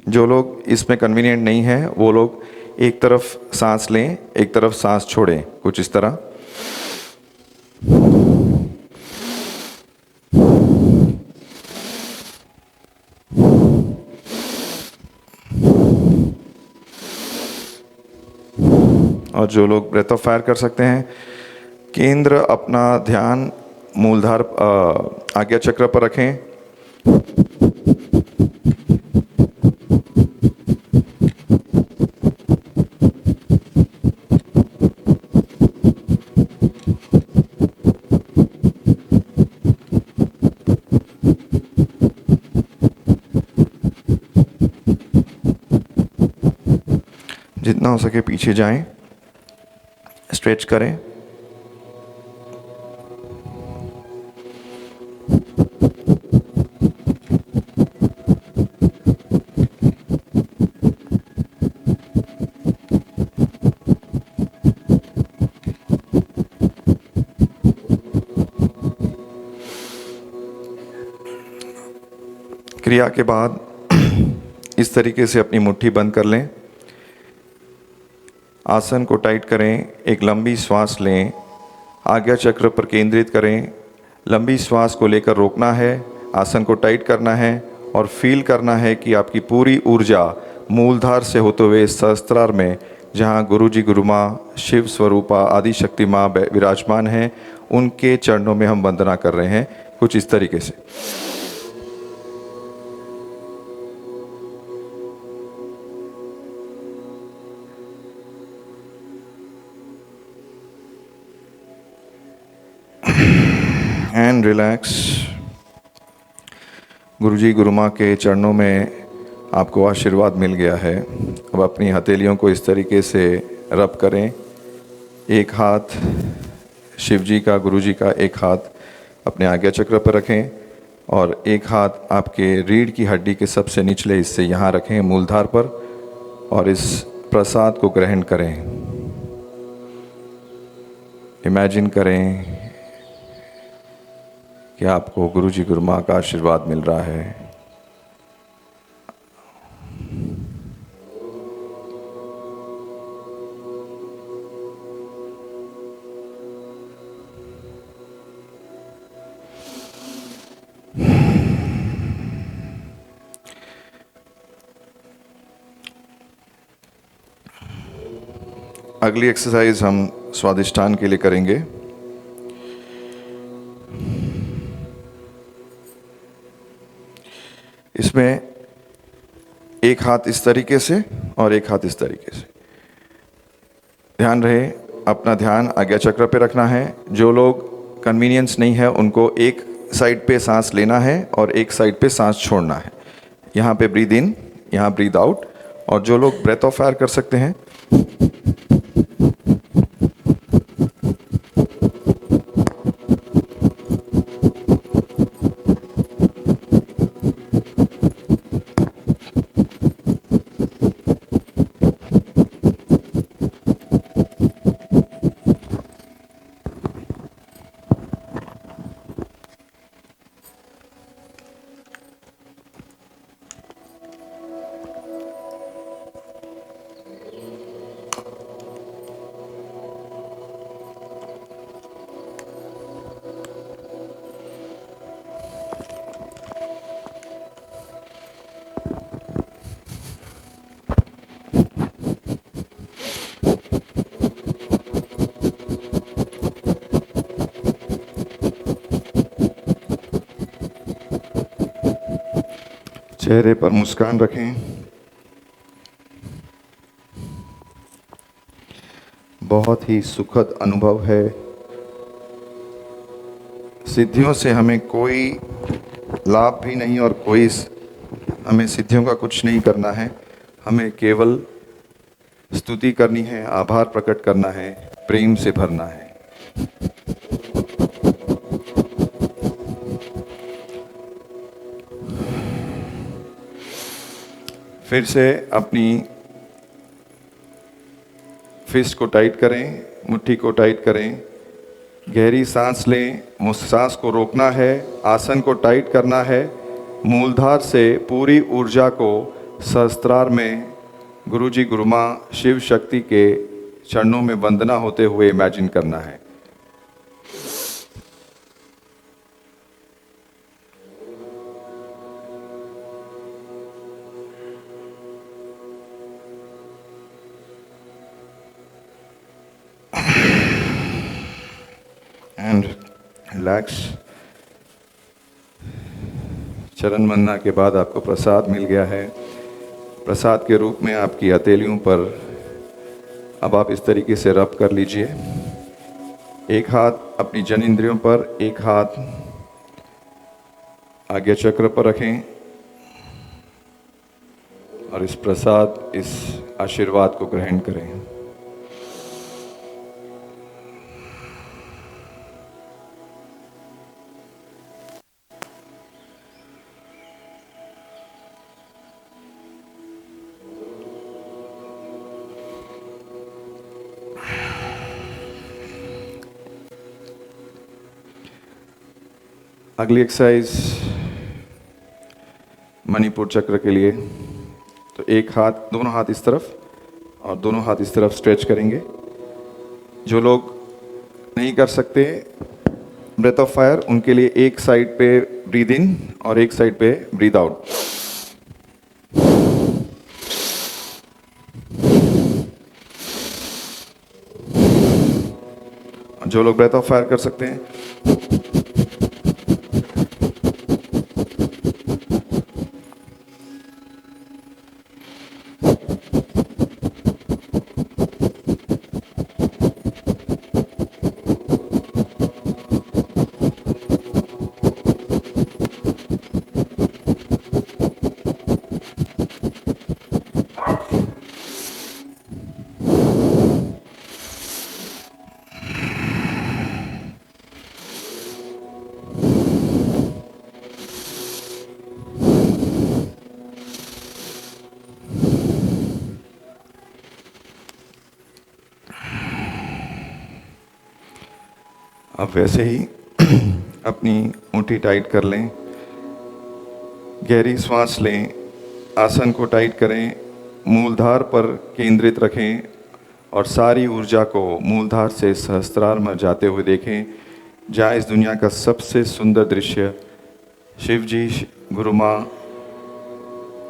Speaker 1: जो लोग इसमें कन्वीनियंट नहीं है वो लोग एक तरफ सांस लें, एक तरफ सांस छोड़ें, कुछ इस तरह। और जो लोग ब्रेथ ऑफ फायर कर सकते हैं, केंद्र अपना ध्यान मूलधार आज्ञा चक्र पर रखें जितना हो सके पीछे जाएं, स्ट्रेच करें। क्रिया के बाद इस तरीके से अपनी मुट्ठी बंद कर लें, आसन को टाइट करें, एक लंबी श्वास लें, आज्ञा चक्र पर केंद्रित करें, लंबी श्वास को लेकर रोकना है, आसन को टाइट करना है और फील करना है कि आपकी पूरी ऊर्जा मूलधार से होते हुए सहस्त्रार में, जहाँ गुरु जी गुरु माँ शिव स्वरूपा आदि शक्ति माँ विराजमान हैं, उनके चरणों में हम वंदना कर रहे हैं, कुछ इस तरीके से। And relax. गुरुजी गुरु माँ के चरणों में आपको आशीर्वाद मिल गया है। अब अपनी हथेलियों को इस तरीके से रब करें, एक हाथ शिव जी का, गुरु जी का एक हाथ अपने आज्ञा चक्र पर रखें और एक हाथ आपके रीढ़ की हड्डी के सबसे निचले हिस्से यहाँ रखें मूलधार पर, और इस प्रसाद को ग्रहण करें। इमेजिन करें कि आपको गुरु जी गुरु माँ का आशीर्वाद मिल रहा है। अगली एक्सरसाइज हम स्वादिष्ठान के लिए करेंगे। इसमें एक हाथ इस तरीके से और एक हाथ इस तरीके से। ध्यान रहे, अपना ध्यान आज्ञा चक्र पे रखना है। जो लोग कन्वीनियंस नहीं है उनको एक साइड पे सांस लेना है और एक साइड पे सांस छोड़ना है। यहाँ पे ब्रीद इन, यहाँ ब्रीद आउट। और जो लोग ब्रेथ ऑफ फायर कर सकते हैं, चेहरे पर मुस्कान रखें। बहुत ही सुखद अनुभव है। सिद्धियों से हमें कोई लाभ भी नहीं और कोई हमें सिद्धियों का कुछ नहीं करना है। हमें केवल स्तुति करनी है, आभार प्रकट करना है, प्रेम से भरना है। फिर से अपनी फिस्ट को टाइट करें, मुट्ठी को टाइट करें, गहरी सांस लें, सांस को रोकना है, आसन को टाइट करना है, मूलधार से पूरी ऊर्जा को सहस्त्रार में गुरु जी गुरु माँ शिव शक्ति के चरणों में वंदना होते हुए इमेजिन करना है। And relax. चरण वंदना के बाद आपको प्रसाद मिल गया है। प्रसाद के रूप में आपकी हथेलियों पर अब आप इस तरीके से रब कर लीजिए। एक हाथ अपनी जन इंद्रियों पर, एक हाथ आज्ञा चक्र पर रखें और इस प्रसाद, इस आशीर्वाद को ग्रहण करें। अगली एक्सरसाइज मणिपुर चक्र के लिए, तो एक हाथ, दोनों हाथ इस तरफ और दोनों हाथ इस तरफ स्ट्रेच करेंगे। जो लोग नहीं कर सकते ब्रेथ ऑफ फायर, उनके लिए एक साइड पे ब्रीद इन और एक साइड पे ब्रीद आउट। जो लोग ब्रेथ ऑफ फायर कर सकते हैं, अब वैसे ही अपनी ऊँटी टाइट कर लें, गहरी सांस लें, आसन को टाइट करें, मूलधार पर केंद्रित रखें और सारी ऊर्जा को मूलधार से सहस्त्रार में जाते हुए देखें, जहाँ इस दुनिया का सबसे सुंदर दृश्य शिव जी, गुरु माँ,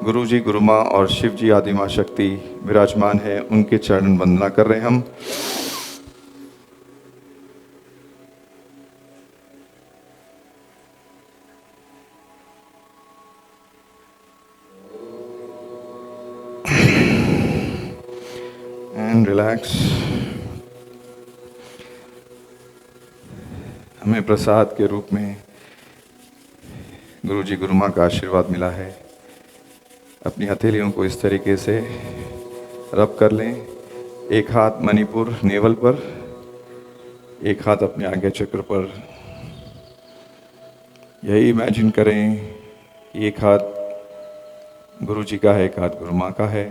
Speaker 1: गुरु जी, गुरु माँ और शिव जी आदि माँ शक्ति विराजमान है, उनके चरण वंदना कर रहे हैं हम। And relax. हमें प्रसाद के रूप में गुरु जी, गुरु माँ का आशीर्वाद मिला है। अपनी हथेलियों को इस तरीके से रब कर लें। एक हाथ मणिपुर नेवल पर, एक हाथ अपने आज्ञा चक्र पर। यही इमेजिन करें कि एक हाथ गुरु जी का है, एक हाथ गुरु माँ का है।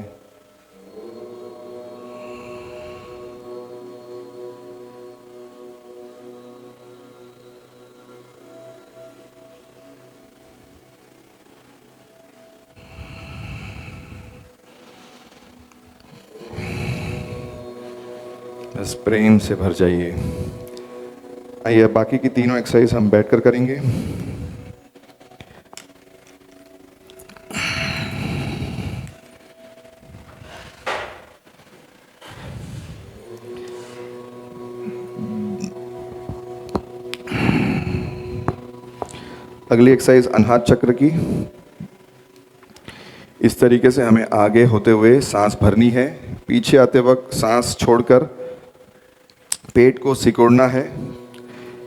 Speaker 1: बस प्रेम से भर जाइए। आइए, बाकी की तीनों एक्सरसाइज हम बैठकर करेंगे। अगली एक्सरसाइज अनाहत चक्र की। इस तरीके से हमें आगे होते हुए सांस भरनी है। पीछे आते वक्त सांस छोड़कर पेट को सिकोड़ना है।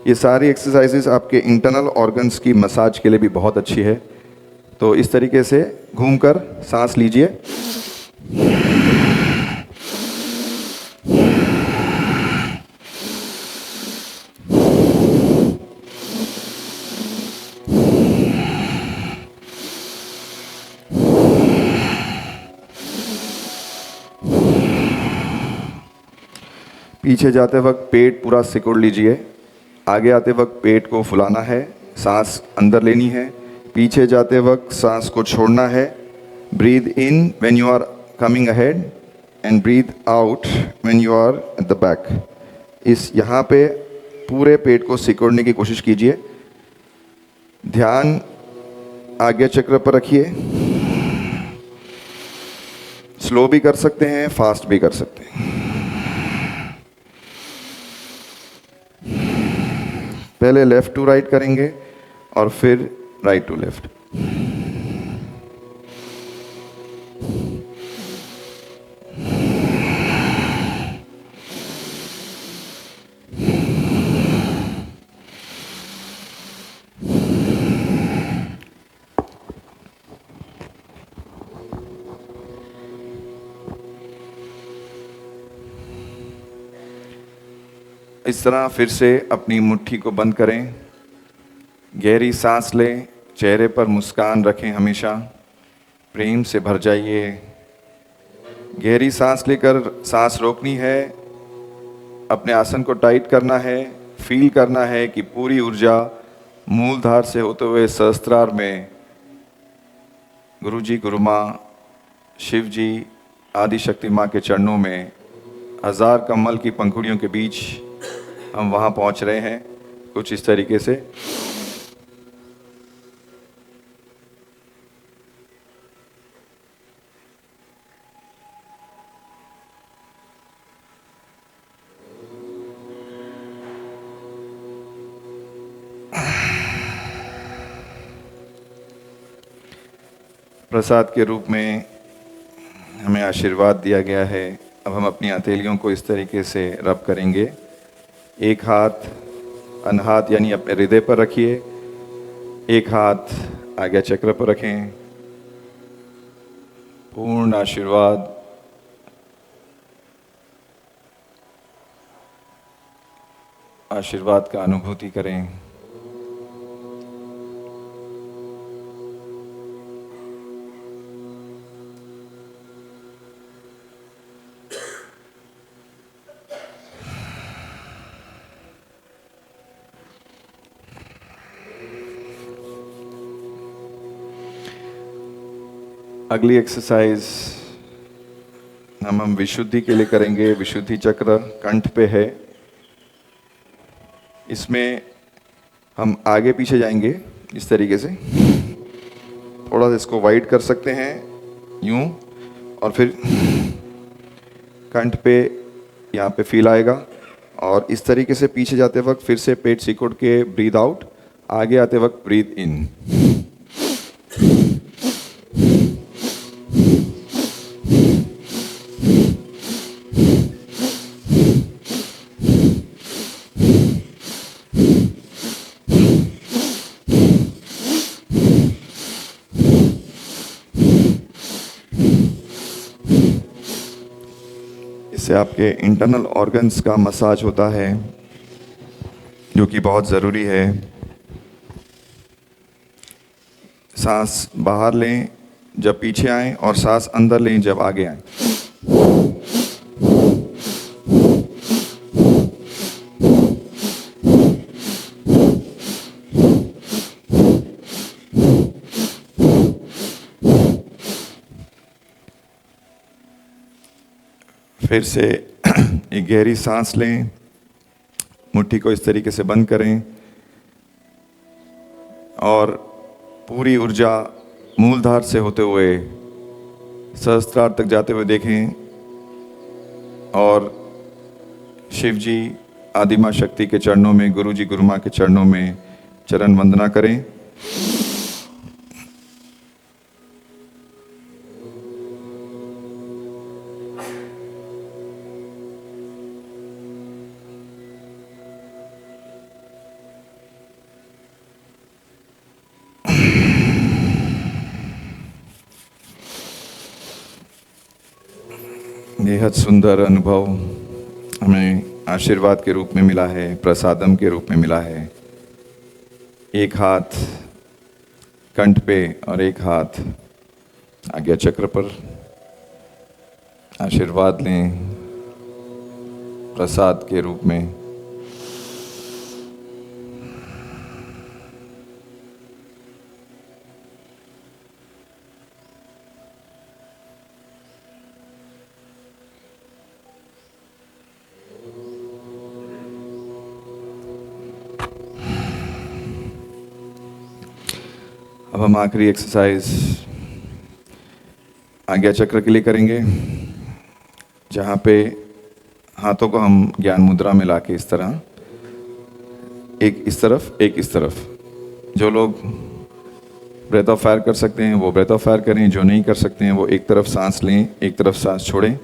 Speaker 1: ये सारी एक्सरसाइजेस आपके इंटरनल ऑर्गन्स की मसाज के लिए भी बहुत अच्छी है। तो इस तरीके से घूमकर सांस लीजिए। पीछे जाते वक्त पेट पूरा सिकुड़ लीजिए। आगे आते वक्त पेट को फुलाना है, सांस अंदर लेनी है। पीछे जाते वक्त सांस को छोड़ना है। Breathe in when you are coming ahead and breathe out when you are at the back. इस यहाँ पे पूरे पेट को सिकुड़ने की कोशिश कीजिए। ध्यान आज्ञा चक्र पर रखिए। स्लो भी कर सकते हैं, फास्ट भी कर सकते हैं। पहले लेफ्ट टू राइट करेंगे और फिर राइट टू लेफ्ट। इस तरह फिर से अपनी मुट्ठी को बंद करें, गहरी सांस लें, चेहरे पर मुस्कान रखें, हमेशा प्रेम से भर जाइए। गहरी सांस लेकर सांस रोकनी है, अपने आसन को टाइट करना है, फील करना है कि पूरी ऊर्जा मूलधार से होते हुए सहस्त्रार में गुरु जी, गुरु माँ, शिव जी, आदि शक्ति माँ के चरणों में हजार कमल की पंखुड़ियों के बीच हम वहाँ पहुँच रहे हैं, कुछ इस तरीके से। प्रसाद के रूप में हमें आशीर्वाद दिया गया है। अब हम अपनी हथेलियों को इस तरीके से रब करेंगे। एक हाथ अनहाथ यानी अपने हृदय पर रखिए, एक हाथ आज्ञा चक्र पर रखें। पूर्ण आशीर्वाद, आशीर्वाद का अनुभूति करें। अगली एक्सरसाइज हम विशुद्धि के लिए करेंगे। विशुद्धि चक्र कंठ पे है, इसमें हम आगे पीछे जाएंगे इस तरीके से, थोड़ा सा इसको वाइड कर सकते हैं यूं, और फिर कंठ पे यहाँ पे फील आएगा, और इस तरीके से पीछे जाते वक्त फिर से पेट सिकुड़ के ब्रीद आउट, आगे आते वक्त ब्रीद इन। इससे आपके इंटरनल ऑर्गन्स का मसाज होता है, जो कि बहुत ज़रूरी है। सांस बाहर लें जब पीछे आएं, और सांस अंदर लें जब आगे आएं। फिर से एक गहरी सांस लें, मुट्ठी को इस तरीके से बंद करें, और पूरी ऊर्जा मूलधार से होते हुए सहस्त्रार तक जाते हुए देखें, और शिव जी, आदि माँ शक्ति के चरणों में, गुरु जी, गुरु माँ के चरणों में चरण वंदना करें। बेहद सुंदर अनुभव हमें आशीर्वाद के रूप में मिला है, प्रसादम के रूप में मिला है। एक हाथ कंठ पे और एक हाथ आज्ञा चक्र पर। आशीर्वाद लें प्रसाद के रूप में। अब हम आखिरी एक्सरसाइज आज्ञा चक्र के लिए करेंगे, जहाँ पे हाथों को हम ज्ञान मुद्रा में लाके इस तरह, एक इस तरफ एक इस तरफ, जो लोग ब्रेथ ऑफ फायर कर सकते हैं वो ब्रेथ ऑफ फायर करें, जो नहीं कर सकते हैं वो एक तरफ सांस लें, एक तरफ सांस छोड़ें।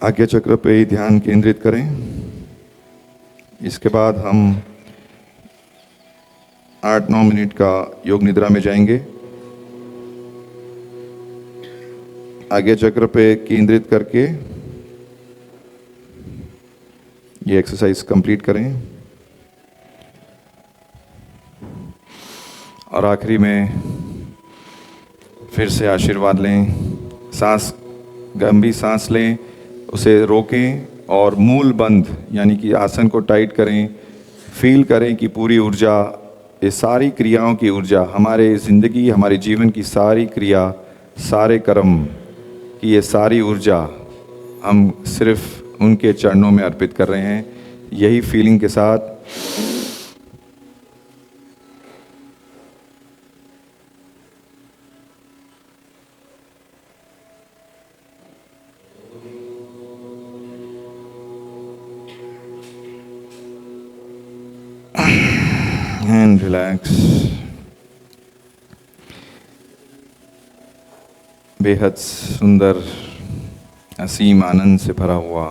Speaker 1: आज्ञा चक्र पे ही ध्यान केंद्रित करें। इसके बाद हम 8-9 मिनट का योग निद्रा में जाएंगे। आज्ञा चक्र पे केंद्रित करके ये एक्सरसाइज कंप्लीट करें और आखिरी में फिर से आशीर्वाद लें। सांस, गंभीर सांस लें, उसे रोकें और मूल बंध यानी कि आसन को टाइट करें। फील करें कि पूरी ऊर्जा, ये सारी क्रियाओं की ऊर्जा, हमारे ज़िंदगी, हमारे जीवन की सारी क्रिया, सारे कर्म की ये सारी ऊर्जा हम सिर्फ उनके चरणों में अर्पित कर रहे हैं। यही फीलिंग के साथ and relax। बेहद सुंदर, असीम आनंद से भरा हुआ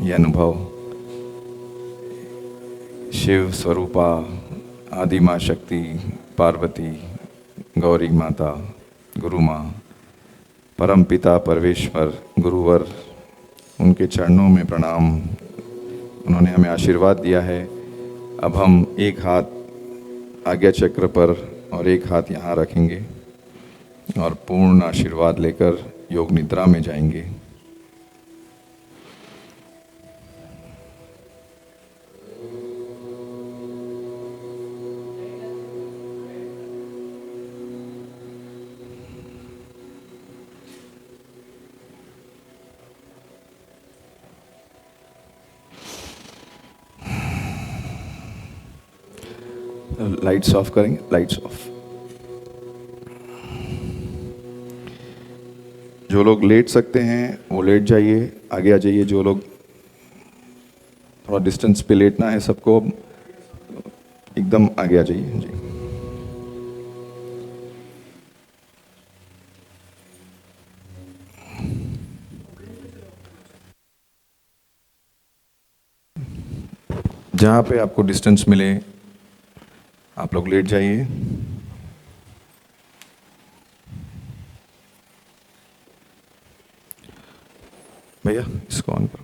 Speaker 1: यह अनुभव शिव स्वरूपा, आदि माँ शक्ति, पार्वती, गौरी माता, गुरु माँ, परम पिता परमेश्वर, गुरुवर, उनके चरणों में प्रणाम। उन्होंने हमें आशीर्वाद दिया है। अब हम एक हाथ आज्ञा चक्र पर और एक हाथ यहाँ रखेंगे और पूर्ण आशीर्वाद लेकर योग निद्रा में जाएंगे। लाइट्स ऑफ करेंगे, लाइट्स ऑफ। जो लोग लेट सकते हैं वो लेट जाइए, आगे आ जाइए। जो लोग थोड़ा डिस्टेंस पे लेटना है सबको, एकदम आगे आ जाइए जी। जहाँ पे आपको डिस्टेंस मिले आप लोग लेट जाइए। भैया इसको ऑन करो।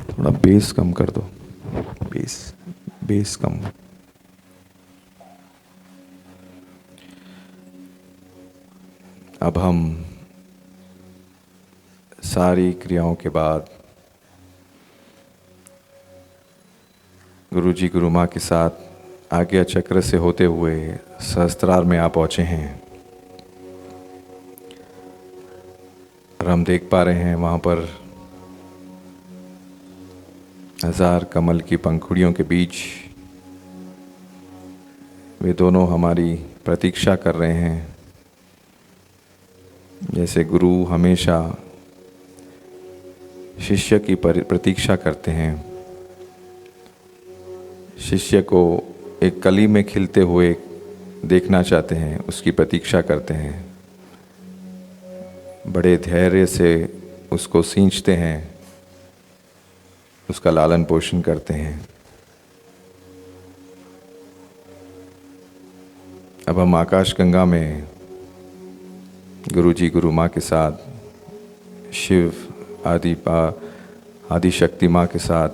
Speaker 1: थोड़ा बेस कम कर दो, बेस कम। अब हम सारी क्रियाओं के बाद गुरुजी गुरु माँ के साथ आज्ञा चक्र से होते हुए सहस्त्रार में आ पहुँचे हैं और हम देख पा रहे हैं वहाँ पर 1000 कमल की पंखुड़ियों के बीच वे दोनों हमारी प्रतीक्षा कर रहे हैं। जैसे गुरु हमेशा शिष्य की प्रतीक्षा करते हैं, शिष्य को एक कली में खिलते हुए देखना चाहते हैं, उसकी प्रतीक्षा करते हैं, बड़े धैर्य से उसको सींचते हैं, उसका लालन पोषण करते हैं। अब हम आकाश गंगा में गुरुजी गुरु माँ के साथ, शिव आदि शक्ति माँ के साथ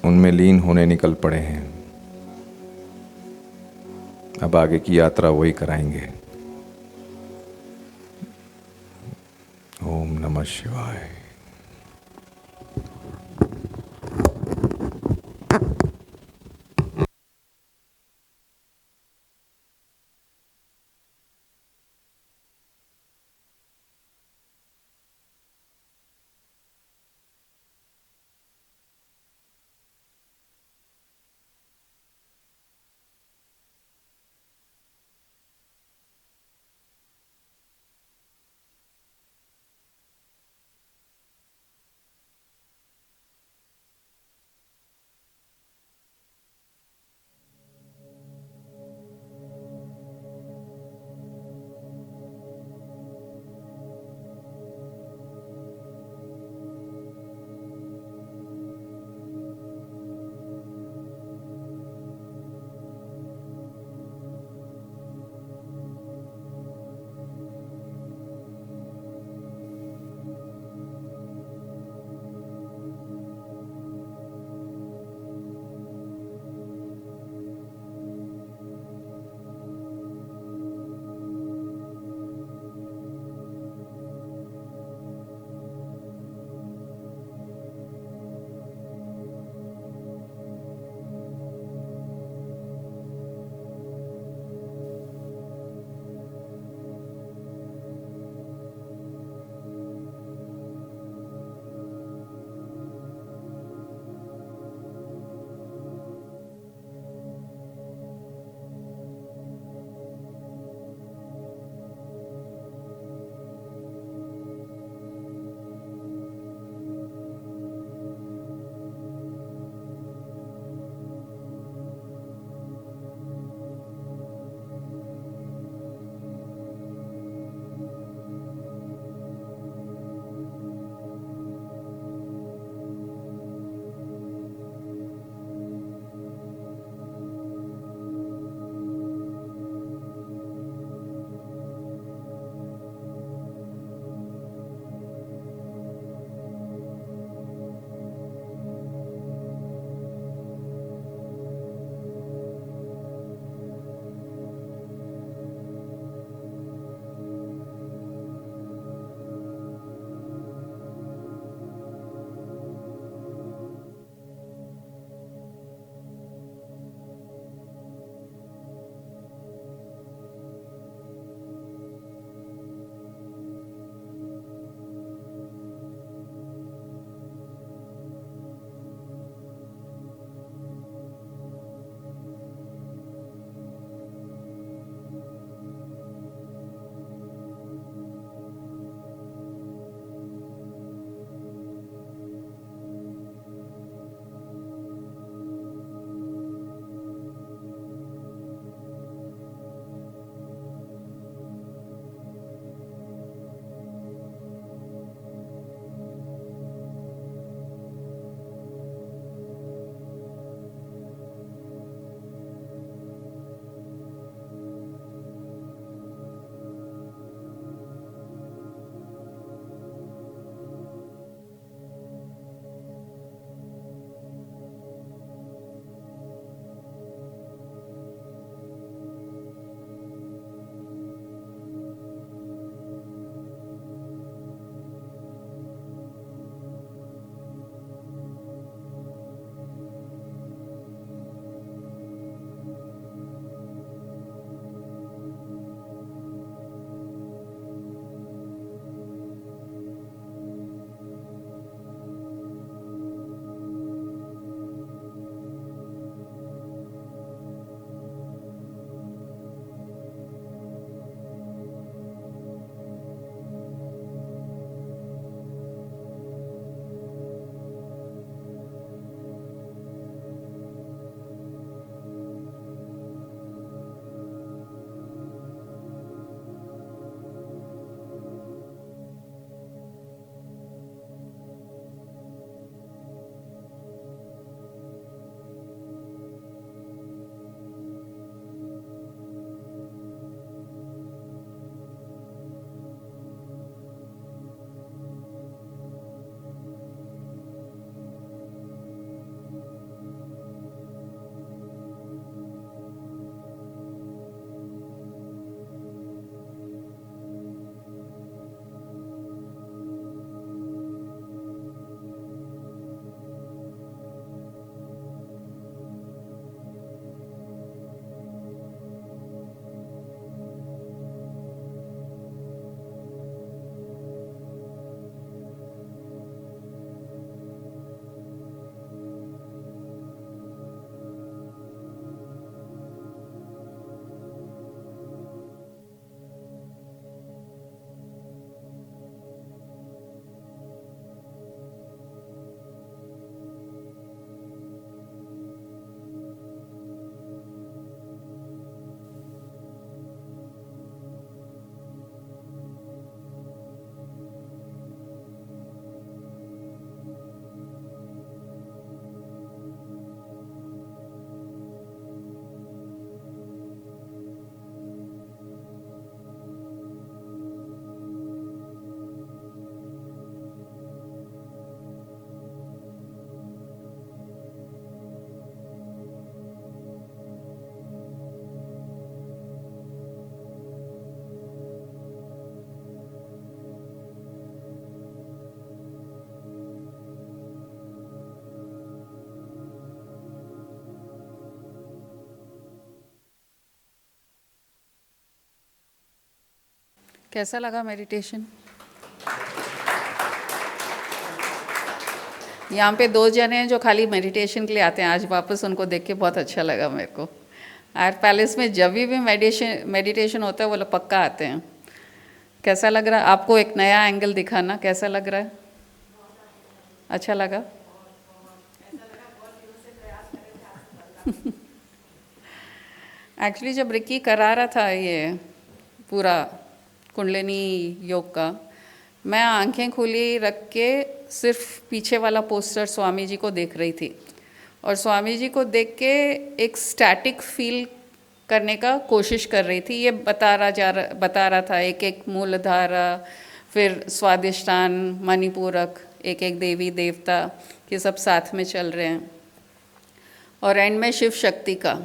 Speaker 1: उनमें लीन होने निकल पड़े हैं। अब आगे की यात्रा वही कराएंगे। ओम नमः शिवाय।
Speaker 3: कैसा लगा मेडिटेशन? यहाँ पे 2 जने हैं जो खाली मेडिटेशन के लिए आते हैं, आज वापस उनको देख के बहुत अच्छा लगा मेरे को। आर्ट पैलेस में जब भी मेडिटेशन होता है वो लोग पक्का आते हैं। कैसा लग रहा है आपको? एक नया एंगल दिखाना, कैसा लग रहा है? अच्छा लगा? एक्चुअली जब रिकी करा रहा था ये पूरा कुंडलिनी योग का, मैं आंखें खुली रख के सिर्फ पीछे वाला पोस्टर स्वामी जी को देख रही थी, और स्वामी जी को देख के एक स्टैटिक फील करने का कोशिश कर रही थी। ये बता रहा था एक एक मूलधारा, फिर स्वादिष्टान, मणिपूरक, एक एक देवी देवता ये सब साथ में चल रहे हैं, और एंड में शिव शक्ति का।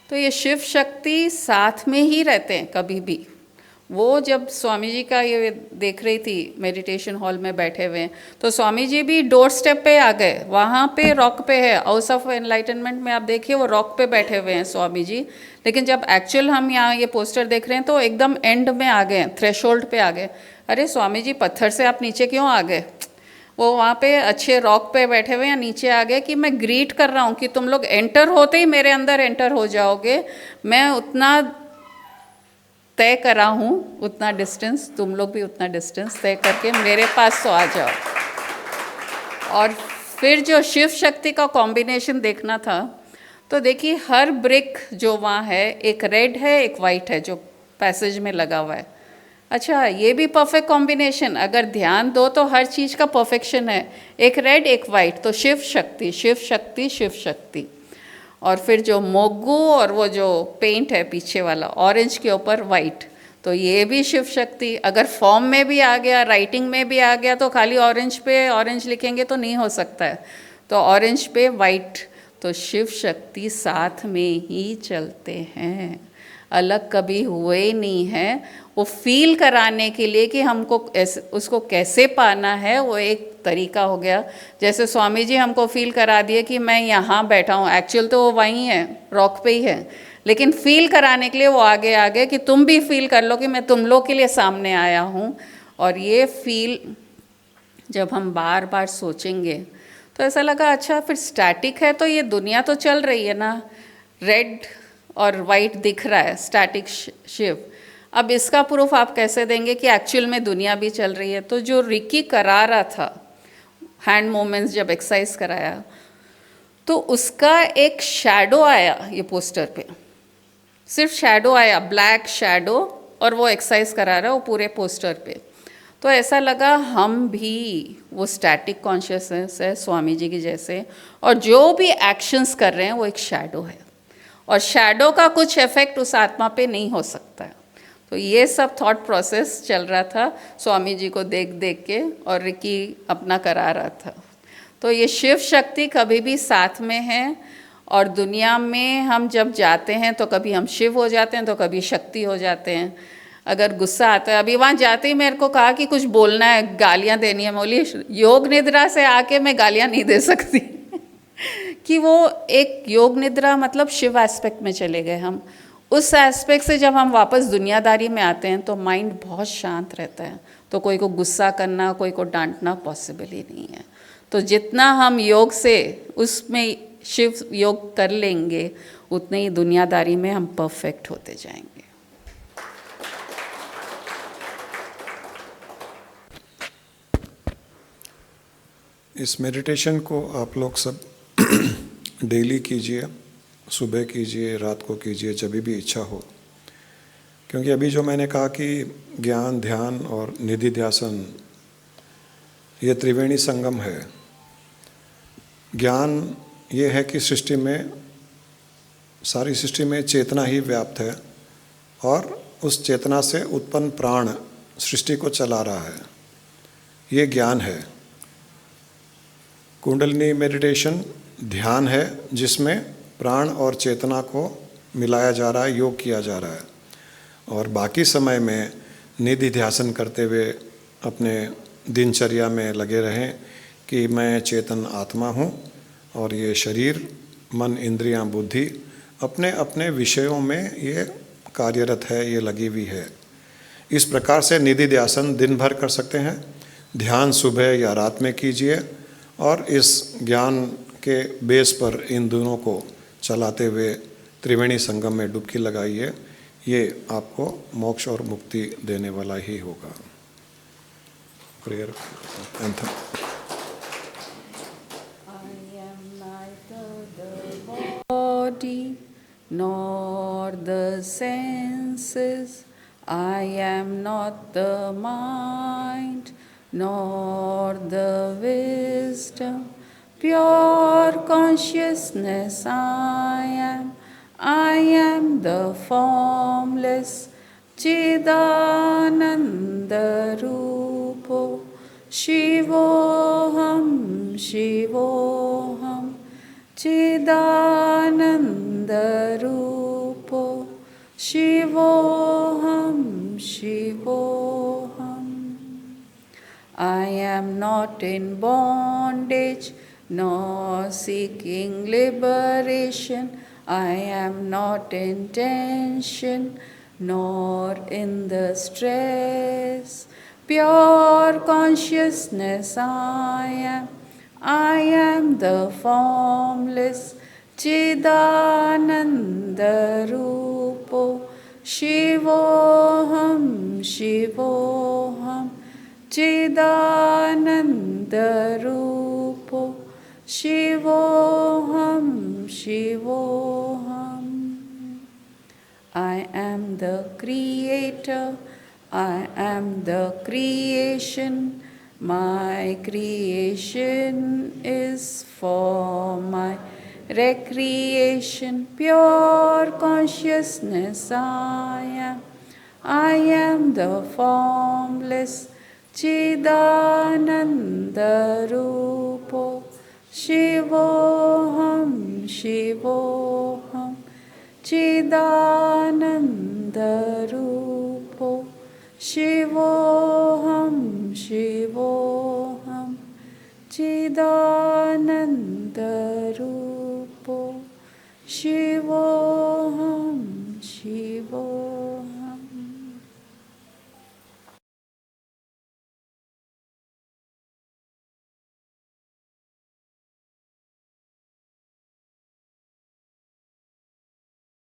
Speaker 3: तो ये शिव शक्ति साथ में ही रहते हैं कभी भी। वो जब स्वामी जी का ये देख रही थी मेडिटेशन हॉल में बैठे हुए, तो स्वामी जी भी डोर स्टेप पे आ गए, वहाँ पे रॉक पे है, हाउस ऑफ एनलाइटनमेंट में आप देखिए वो रॉक पे बैठे हुए हैं स्वामी जी। लेकिन जब एक्चुअल हम यहाँ ये पोस्टर देख रहे हैं तो एकदम एंड में आ गए, थ्रेशोल्ड पे आ गए। अरे स्वामी जी पत्थर से आप नीचे क्यों आ गए? वो वहाँ पे अच्छे रॉक पे बैठे हुए हैं, नीचे आ गए कि मैं ग्रीट कर रहा हूँ कि तुम लोग एंटर होते ही मेरे अंदर एंटर हो जाओगे। मैं उतना तय करा हूँ, उतना डिस्टेंस, तुम लोग भी उतना डिस्टेंस तय करके मेरे पास तो आ जाओ। और फिर जो शिव शक्ति का कॉम्बिनेशन देखना था, तो देखिए हर ब्रिक जो वहाँ है, एक रेड है एक वाइट है जो पैसेज में लगा हुआ है। अच्छा, ये भी परफेक्ट कॉम्बिनेशन, अगर ध्यान दो तो हर चीज़ का परफेक्शन है, एक रेड एक वाइट, तो शिव शक्ति शिव शक्ति शिव शक्ति। और फिर जो मोगू और वो जो पेंट है पीछे वाला ऑरेंज के ऊपर वाइट, तो ये भी शिव शक्ति। अगर फॉर्म में भी आ गया, राइटिंग में भी आ गया, तो खाली ऑरेंज पे ऑरेंज लिखेंगे तो नहीं हो सकता है, तो ऑरेंज पे वाइट, तो शिव शक्ति साथ में ही चलते हैं, अलग कभी हुए ही नहीं हैं। वो फील कराने के लिए कि हमको उसको कैसे पाना है, वो एक तरीका हो गया। जैसे स्वामी जी हमको फील करा दिए कि मैं यहाँ बैठा हूँ, एक्चुअल तो वो वहीं है, रॉक पे ही है, लेकिन फील कराने के लिए वो आगे आ गए कि तुम भी फील कर लो कि मैं तुम लोग के लिए सामने आया हूँ। और ये फील जब हम बार बार सोचेंगे तो ऐसा लगा अच्छा फिर स्टैटिक है तो ये दुनिया तो चल रही है ना, रेड और वाइट दिख रहा है, स्टैटिक शिव। अब इसका प्रूफ आप कैसे देंगे कि एक्चुअल में दुनिया भी चल रही है? तो जो रिकी करा रहा था हैंड मूवमेंट्स जब एक्सरसाइज कराया, तो उसका एक शैडो आया ये पोस्टर पे, सिर्फ शैडो आया, ब्लैक शैडो, और वो एक्सरसाइज करा रहा है वो पूरे पोस्टर पे। तो ऐसा लगा हम भी वो स्टैटिक कॉन्शियसनेस है स्वामी जी की जैसे, और जो भी एक्शंस कर रहे हैं वो एक शैडो है, और शैडो का कुछ इफेक्ट उस आत्मा पे नहीं हो सकता है। तो ये सब थॉट प्रोसेस चल रहा था स्वामी जी को देख देख के, और रिकी अपना करा रहा था। तो ये शिव शक्ति कभी भी साथ में है, और दुनिया में हम जब जाते हैं तो कभी हम शिव हो जाते हैं तो कभी शक्ति हो जाते हैं। अगर गुस्सा आता है, अभी वहाँ जाते ही मेरे को कहा कि कुछ बोलना है, गालियाँ देनी है, मैं बोली योग निद्रा से आके मैं गालियाँ नहीं दे सकती कि वो एक योग निद्रा मतलब शिव एस्पेक्ट में चले गए हम। उस एस्पेक्ट से जब हम वापस दुनियादारी में आते हैं तो माइंड बहुत शांत रहता है, तो कोई को गुस्सा करना, कोई को डांटना पॉसिबल ही नहीं है। तो जितना हम योग से उसमें शिव योग कर लेंगे, उतने ही दुनियादारी में हम परफेक्ट होते जाएंगे।
Speaker 2: इस मेडिटेशन को आप लोग सब डेली कीजिए, सुबह कीजिए, रात को कीजिए, जब भी इच्छा हो। क्योंकि अभी जो मैंने कहा कि ज्ञान, ध्यान और निधि ध्यासन ये त्रिवेणी संगम है। ज्ञान ये है कि सृष्टि में, सारी सृष्टि में चेतना ही व्याप्त है, और उस चेतना से उत्पन्न प्राण सृष्टि को चला रहा है, ये ज्ञान है। कुंडलिनी मेडिटेशन ध्यान है, जिसमें प्राण और चेतना को मिलाया जा रहा है, योग किया जा रहा है। और बाकी समय में निधि ध्यासन करते हुए अपने दिनचर्या में लगे रहें कि मैं चेतन आत्मा हूँ, और ये शरीर, मन, इंद्रियां, बुद्धि अपने अपने विषयों में ये कार्यरत है, ये लगी हुई है। इस प्रकार से निधि ध्यान दिन भर कर सकते हैं। ध्यान सुबह या रात में कीजिए और इस ज्ञान के बेस पर इन दोनों को चलाते हुए त्रिवेणी संगम में डुबकी लगाइए। ये आपको मोक्ष और मुक्ति देने वाला ही होगा। Prayer anthem.
Speaker 3: Body nor the senses, I am not the mind nor the wisdom, pure consciousness I am the formless Chidananda Rupo, Shivoham Shivoham Chidananda Rupo, Shivoham Shivoham. I am not in bondage nor seeking liberation. I am not in tension nor in the stress. Pure consciousness I am the formless Chidananda Rupo, Shivoham Shivoham Chidananda Rupo, Shivoham Shivoham. I am the creator, I am the creation. My creation is for my recreation. Pure consciousness I am the formless Chidananda Rupo, Shivoham Shivoham Chidananda Rupo, Shivoham Shivoham Chidananda Rupo, Shivoham Shivoham.